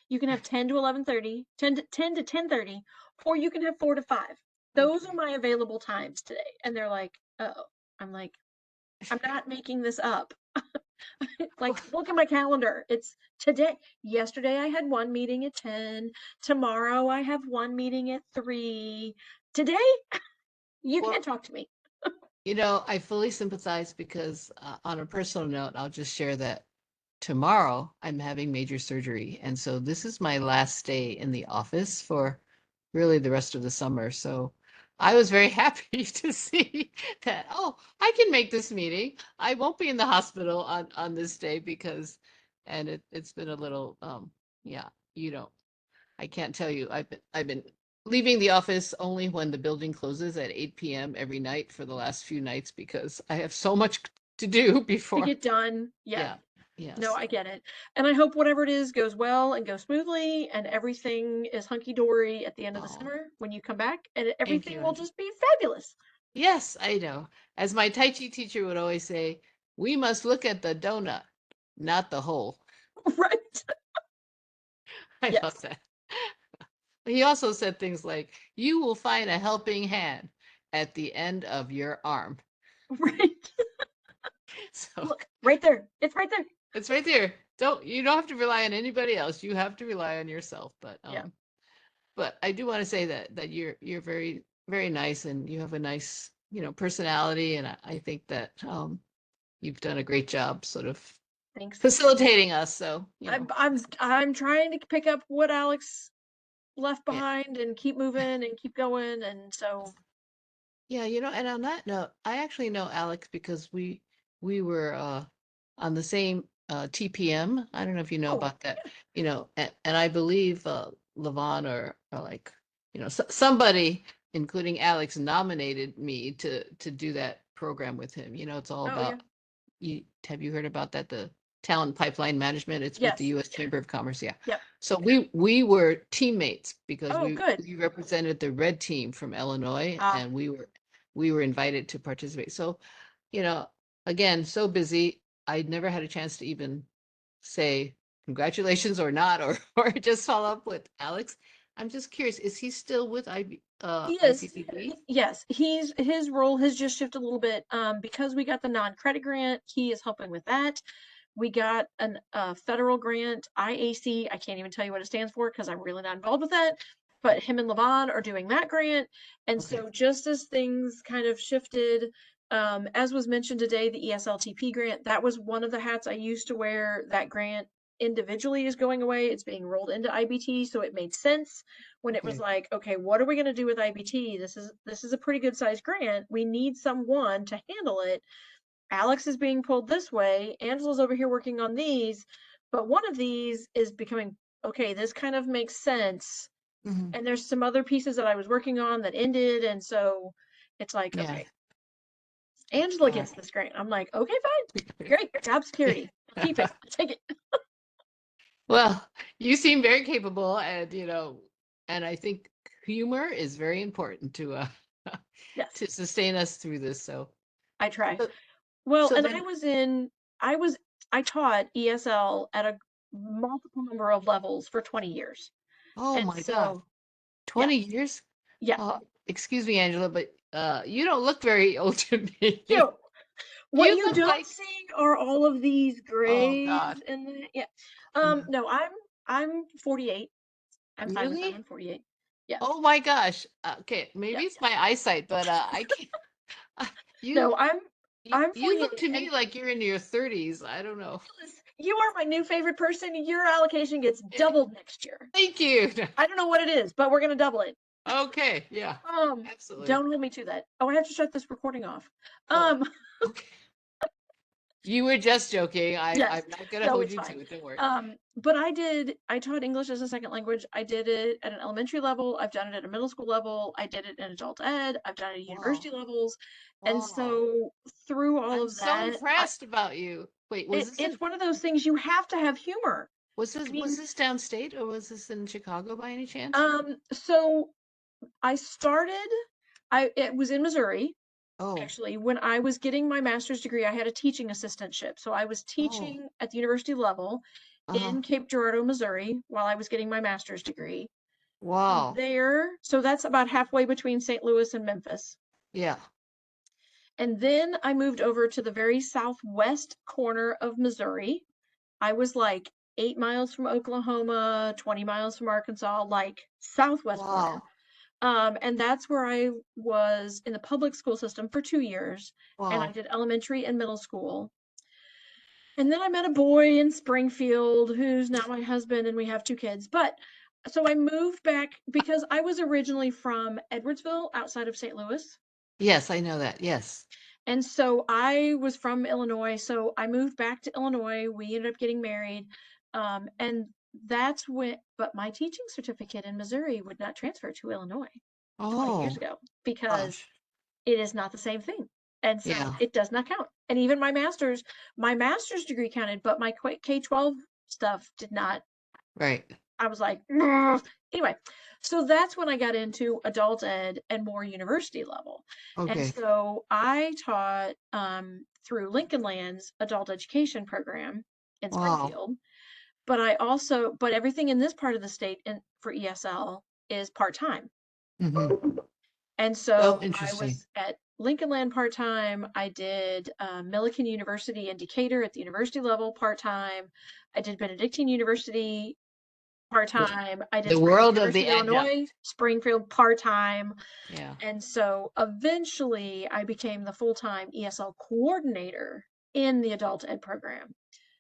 you can have 10 to 11:30, 10 to 10:30, or you can have 4 to 5. Those are my available times today. And they're like, oh. I'm like, I'm not making this up. Like, look at my calendar. It's today. Yesterday I had one meeting at 10. Tomorrow I have one meeting at 3. Today, you can't talk to me. I fully sympathize because on a personal note, I'll just share that tomorrow I'm having major surgery. And so this is my last day in the office for really the rest of the summer. So I was very happy to see that, oh, I can make this meeting. I won't be in the hospital on this day and it's been a little, yeah, I can't tell you. I've been leaving the office only when the building closes at 8 p.m. every night for the last few nights because I have so much to do before. To get done. Yeah. Yes. No, I get it. And I hope whatever it is goes well and goes smoothly and everything is hunky dory at the end of the summer when you come back, and everything will just be fabulous. Yes, I know. As my Tai Chi teacher would always say, we must look at the donut, not the hole. Right. I love that. He also said things like, you will find a helping hand at the end of your arm. Right. So look, right there. It's right there. It's right there. You don't have to rely on anybody else. You have to rely on yourself. But but I do want to say that you're very, very nice, and you have a nice, personality, and I think that you've done a great job sort of Thanks. Facilitating us. So I'm trying to pick up what Alex left behind and keep moving and keep going, and so yeah, and on that note, I actually know Alex because we were on the same TPM. I don't know if you know about that, and I believe Levon or like, somebody, including Alex, nominated me to do that program with him. It's all about, have you heard about that? The talent pipeline management. It's with the U.S. Chamber of Commerce. Yeah. Yep. So we were teammates because good. we represented the red team from Illinois, and we were invited to participate. So, again, so busy. I'd never had a chance to even say congratulations or not, or just follow up with Alex. I'm just curious, is he still with He is. ICCB? Yes, his role has just shifted a little bit because we got the non-credit grant. He is helping with that. We got a federal grant, IAC. I can't even tell you what it stands for because I'm really not involved with that. but him and Levon are doing that grant. And so just as things kind of shifted, as was mentioned today, the ESLTP grant, that was one of the hats I used to wear. That grant individually is going away. It's being rolled into IBT. So it made sense when it was like, okay, what are we going to do with IBT? This is a pretty good sized grant. We need someone to handle it. Alex is being pulled this way. Angela's over here working on these, but one of these is becoming, okay, this kind of makes sense. Mhm. And there's some other pieces that I was working on that ended. And so it's like, Yeah. okay, Angela gets this grant. I'm like, okay, fine. Great. Job security. I'll keep it. I'll take it. Well, you seem very capable, and and I think humor is very important to Yes. to sustain us through this. So I try. So- Well, so and then- I taught ESL at a multiple number of levels for 20 years. Oh And my God, so, 20 years? yeah. Excuse me, Angela, but you don't look very old to me. So, what You you look don't like- see are all of these grays God. and the no, I'm 48. I'm fine with that. Really? I'm 48. Yes. Oh my gosh. Okay, maybe Yeah, it's my eyesight, but I can't. You No, I'm you look 48, to me and like you're in your 30s. I don't know. you are my new favorite person. Your allocation gets doubled next year. Thank you. I don't know what it is, but we're gonna double it. Okay, yeah. Absolutely. Don't hold me to that. Oh, I have to shut this recording off. Okay. You were just joking. Yes. I'm not gonna No, hold it's you fine. to it. Don't worry. But I taught English as a second language. I did it at an elementary level. I've done it at a middle school level. I did it in adult ed. I've done it at university levels. And Wow. so through all I'm of so that, impressed about you. Wait, it's one of those things you have to have humor. was this downstate or was this in Chicago by any chance? So I started, it was in Missouri. Oh. Actually, when I was getting my master's degree, I had a teaching assistantship. So I was teaching at the university level in Cape Girardeau, Missouri, while I was getting my master's degree. Wow. There, so that's about halfway between St. Louis and Memphis. Yeah. And then I moved over to the very southwest corner of Missouri. I was like 8 miles from Oklahoma, 20 miles from Arkansas, like southwest corner. And that's where I was in the public school system for 2 years. And I did elementary and middle school. And then I met a boy in Springfield who's now my husband, and we have 2 kids. But so I moved back because I was originally from Edwardsville outside of St. Louis. Yes, I know that. Yes. And so I was from Illinois. So I moved back to Illinois. We ended up getting married. And that's when, but my teaching certificate in Missouri would not transfer to Illinois 20 years ago because it is not the same thing. And so Yeah. it does not count. And even my master's degree counted, but my K-12 stuff did not. Right. I was like, "Nah." Anyway, so that's when I got into adult ed and more university level. And Okay. so I taught through Lincoln Land's adult education program in Wow. Springfield. But everything in this part of the state and for ESL is part-time. Mm-hmm. And so I interesting. was at Lincoln Land part-time. I did Millikan University in Decatur at the university level part-time. I did Benedictine University part-time. I did The world of University the of Illinois, Springfield part-time. Yeah. And so eventually I became the full-time ESL coordinator in the adult ed program.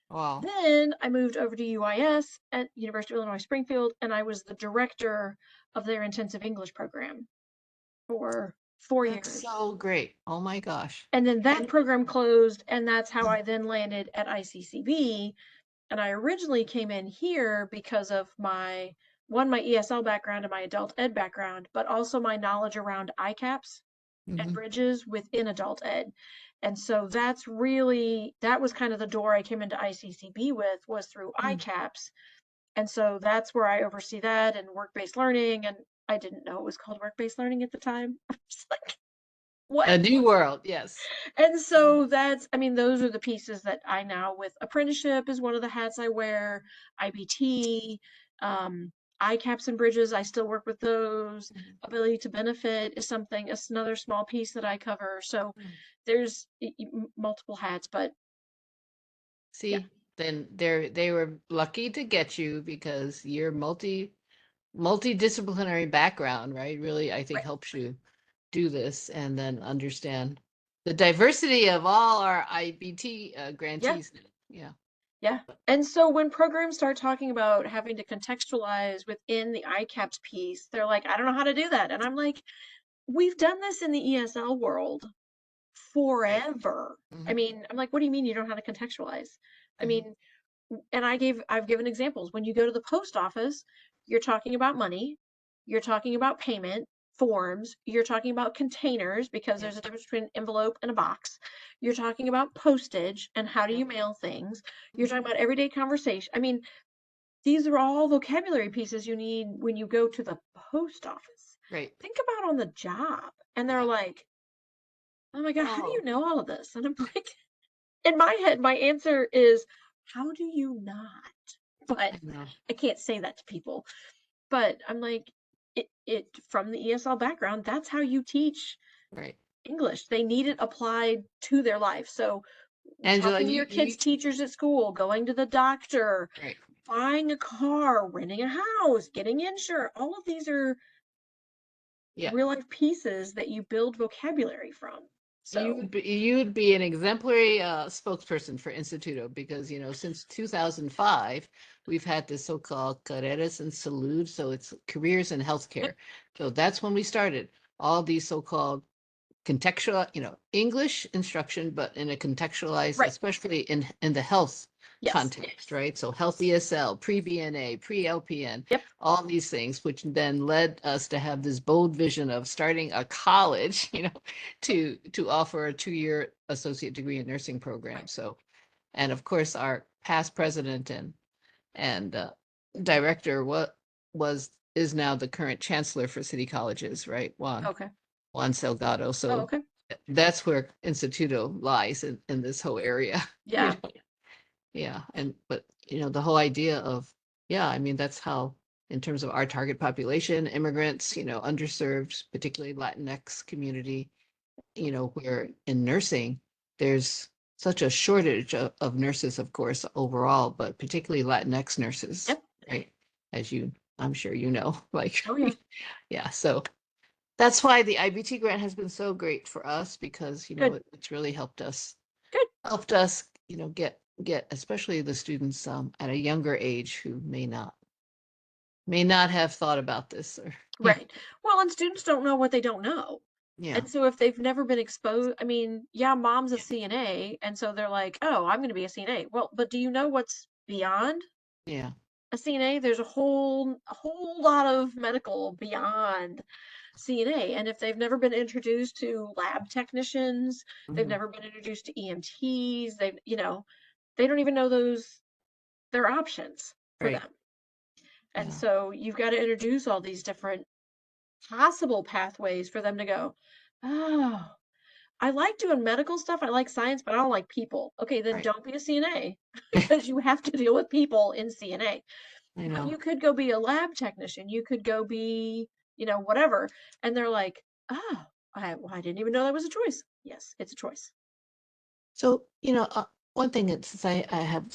Wow. Then I moved over to UIS at University of Illinois Springfield, and I was the director of their intensive English program for 4 That's years. so great. Oh my gosh. And then that program closed, and that's how I then landed at ICCB. And I originally came in here because of my ESL background and my adult ed background, but also my knowledge around ICAPs and bridges within adult ed. And so that was kind of the door I came into ICCB with, was through ICAPs. And so that's where I oversee that and work-based learning. And I didn't know it was called work-based learning at the time. I was like, what? A new world, yes. And so those are the pieces that I now, with apprenticeship is one of the hats I wear, IBT, ICAPs and bridges, I still work with those. Ability to benefit is another small piece that I cover. So there's multiple hats, but See, then they were lucky to get you because you're multidisciplinary background, right? Really, I think helps you do this and then understand the diversity of all our IBT grantees. Yeah. Yeah. And so when programs start talking about having to contextualize within the ICAPS piece, they're like, I don't know how to do that. And I'm like, we've done this in the ESL world forever. I mean, I'm like, what do you mean you don't know how to contextualize? I mean, and I've given examples. When you go to the post office, you're talking about money, you're talking about payment forms, you're talking about containers because there's a difference between an envelope and a box. You're talking about postage and how do you mail things. You're talking about everyday conversation. I mean, these are all vocabulary pieces you need when you go to the post office. Right. Think about on the job. And they're like, oh my God, how do you know all of this? And I'm like, in my head, my answer is, how do you not? But I can't say that to people. But I'm like, it from the ESL background, that's how you teach English. They need it applied to their life. So Angela, talking to your kids' teachers at school, going to the doctor, buying a car, renting a house, getting insurance, all of these are real life pieces that you build vocabulary from. So you'd be an exemplary spokesperson for Instituto because, you know, since 2005, we've had this so-called carreras en salud, so it's careers in healthcare. So that's when we started all these so-called contextual, you know, English instruction, but in a contextualized, especially in the health context, right? So health ESL, pre-BNA, pre-LPN, all these things, which then led us to have this bold vision of starting a college, you know, to offer a 2-year associate degree in nursing program. So, and of course, our past president and director is now the current chancellor for city colleges, right? Juan Salgado. So that's where Instituto lies in this whole area. Yeah. Yeah. And, but, you know, the whole idea of, I mean, that's how, in terms of our target population, immigrants, you know, underserved, particularly Latinx community, you know, where in nursing, there's such a shortage of nurses, of course, overall, but particularly Latinx nurses, right? As I'm sure you know, like, yeah. So that's why the IBT grant has been so great for us because, you know, it's really helped us, you know, get especially the students at a younger age who may not have thought about this or right. Well, and students don't know what they don't know. Yeah. And so if they've never been exposed, I mean, mom's a CNA, and so they're like, oh, I'm going to be a CNA. Well, but do you know what's beyond Yeah. a CNA? There's a whole lot of medical beyond CNA. And if they've never been introduced to lab technicians, they've never been introduced to EMTs, you know, they don't even know their options for them. And so you've got to introduce all these different possible pathways for them to go, oh, I like doing medical stuff. I like science, but I don't like people. Okay, then don't be a CNA because you have to deal with people in CNA. I know. You could go be a lab technician. You could go be, you know, whatever. And they're like, oh, I didn't even know that was a choice. Yes, it's a choice. So, you know, one thing that since I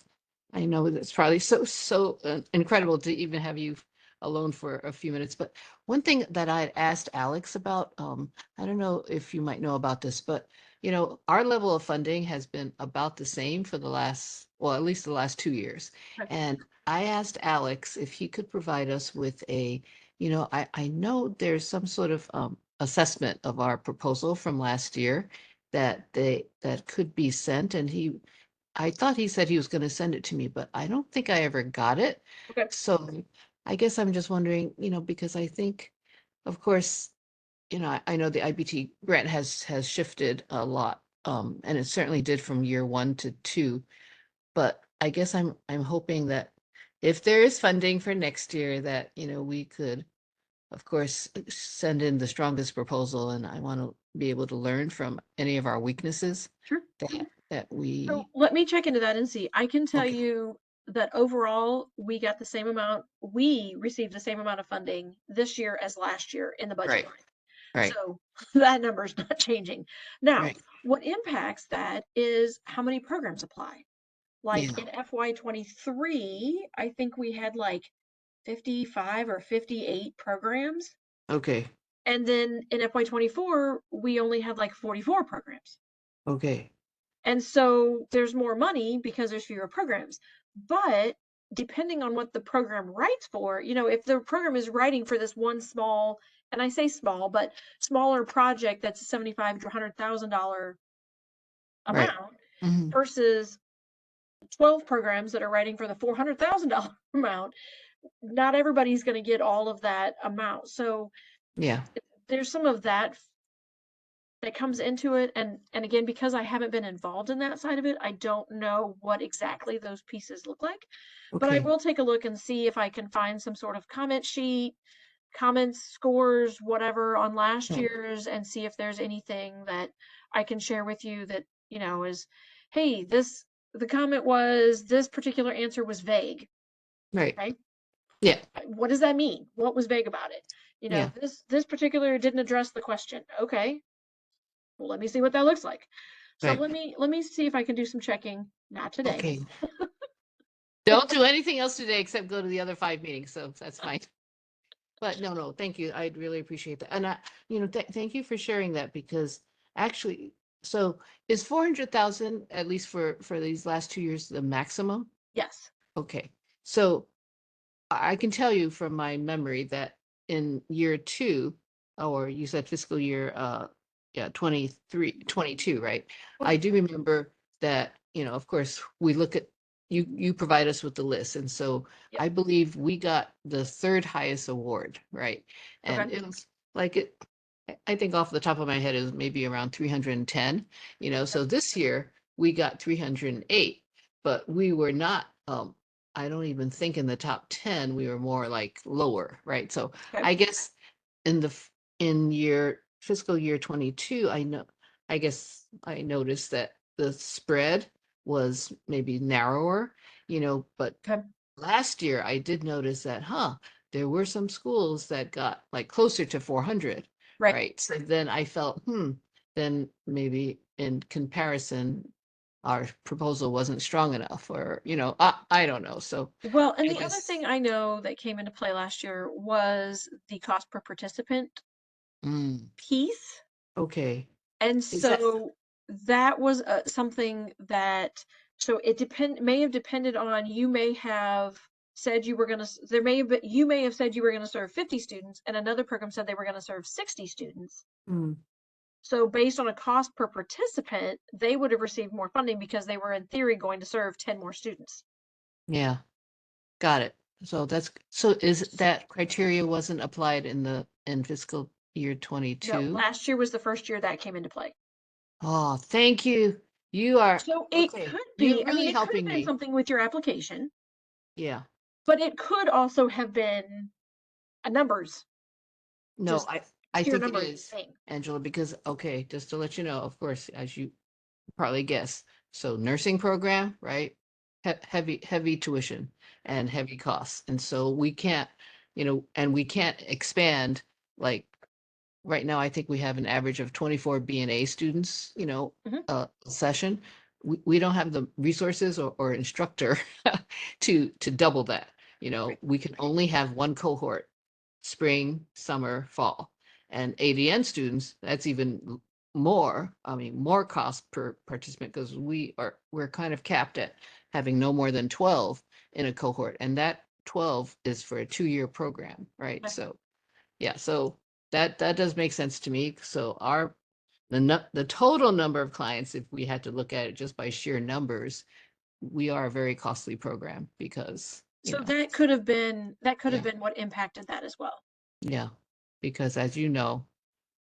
know it's probably so incredible to even have you alone for a few minutes, but one thing that I had asked Alex about, I don't know if you might know about this, but you know, our level of funding has been about the same for the last, well, at least the last 2 years. And I asked Alex if he could provide us with a, you know, I know there's some sort of assessment of our proposal from last year that could be sent, and I thought he said he was going to send it to me, but I don't think I ever got it. Okay. So I guess I'm just wondering, you know, because I think, of course, you know, I know the IBT grant has shifted a lot, and it certainly did from year 1 to 2. But I guess I'm hoping that if there is funding for next year, that, you know, we could, of course, send in the strongest proposal, and I want to be able to learn from any of our weaknesses. Sure. That we. So let me check into that and see. I can tell you that overall, we got the same amount. We received the same amount of funding this year as last year in the budget line. Right. So that number is not changing. Now, what impacts that is how many programs apply. Like in FY23, I think we had like 55 or 58 programs. Okay, And then in FY24, we only had like 44 programs. okay, And so there's more money because there's fewer programs. But depending on what the program writes for, if the program is writing for this one small, and I say small, but smaller project that's a $75,000 to $100,000 right. amount Mhm. versus 12 programs that are writing for the $400,000 amount, not everybody's going to get all of that amount. So Yeah, there's some of that comes into it, and again, because I haven't been involved in that side of it, I don't know what exactly those pieces look like. But I okay, will take a look and see if I can find some sort of comment sheet, comments, scores, whatever on last right, year's, and see if there's anything that I can share with you that, is, hey, the comment was this particular answer was vague, right. right? Yeah, What does that mean? What was vague about it? yeah, This particular didn't address the question. Okay, well, let me see what that looks like. So right. let me see if I can do some checking. Not today. Okay. Don't do anything else today except go to the other 5 meetings, so that's fine. But no, thank you. I really appreciate that. And thank you for sharing that because actually, so is 400,000 at least for these last 2 years the maximum? Yes. Okay. So I can tell you from my memory that in year 2, or you said fiscal year 22, right? I do remember that, of course, we look at you provide us with the list. And so I believe we got the 3rd highest award, right? And Okay. it was like I think off the top of my head is maybe around 310, so this year we got 308, but we were not I don't even think in the top 10, we were more like lower, right? So Okay. I guess in fiscal year 22, I guess I noticed that the spread was maybe narrower, but Okay. last year I did notice that, there were some schools that got like closer to 400, Right. right? So then I felt, then maybe in comparison, our proposal wasn't strong enough, or, I don't know. So Well, and I the other guess, thing I know that came into play last year was the cost per participant piece. okay. And Is that so that was something that, so it may have depended on, you may have said you were going to, you may have said you were going to serve 50 students, and another program said they were going to serve 60 students. So based on a cost per participant, they would have received more funding because they were in theory going to serve 10 more students. Yeah, got it. So is that criteria wasn't applied in fiscal year No, 22? last year was the first year that came into play. Oh, thank you. You are So it okay. could You're be, I mean, really it could have helping been me. something with your application, Yeah. but it could also have been a numbers, No, just I sheer think it numbers is, thing. Angela, because okay, just to let you know, of course, as you probably guess, so nursing program, right? Heavy tuition and heavy costs. And so we can't, and we can't expand like right now. I think we have an average of 24 B&A students, a session. We don't have the resources or instructor to double that. We can only have one cohort, spring, summer, fall. And ADN students, that's even more, more cost per participant because we're kind of capped at having no more than 12 in a cohort. And that 12 is for a 2-year program, right? Okay. So yeah, so that does make sense to me. So the total number of clients, if we had to look at it just by sheer numbers, we are a very costly program because, So that could have been Yeah. what impacted that as well. yeah, because as you know,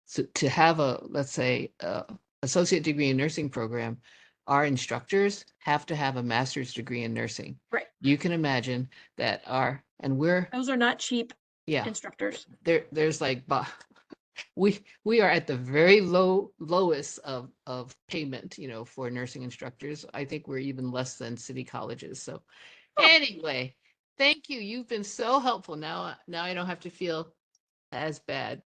so to have let's say, associate degree in nursing program, our instructors have to have a master's degree in nursing. Right. You can imagine that Those are not cheap yeah, instructors. there's like, we are at the very lowest of payment, for nursing instructors. I think we're even less than city colleges. So anyway, thank you. You've been so helpful. Now I don't have to feel as bad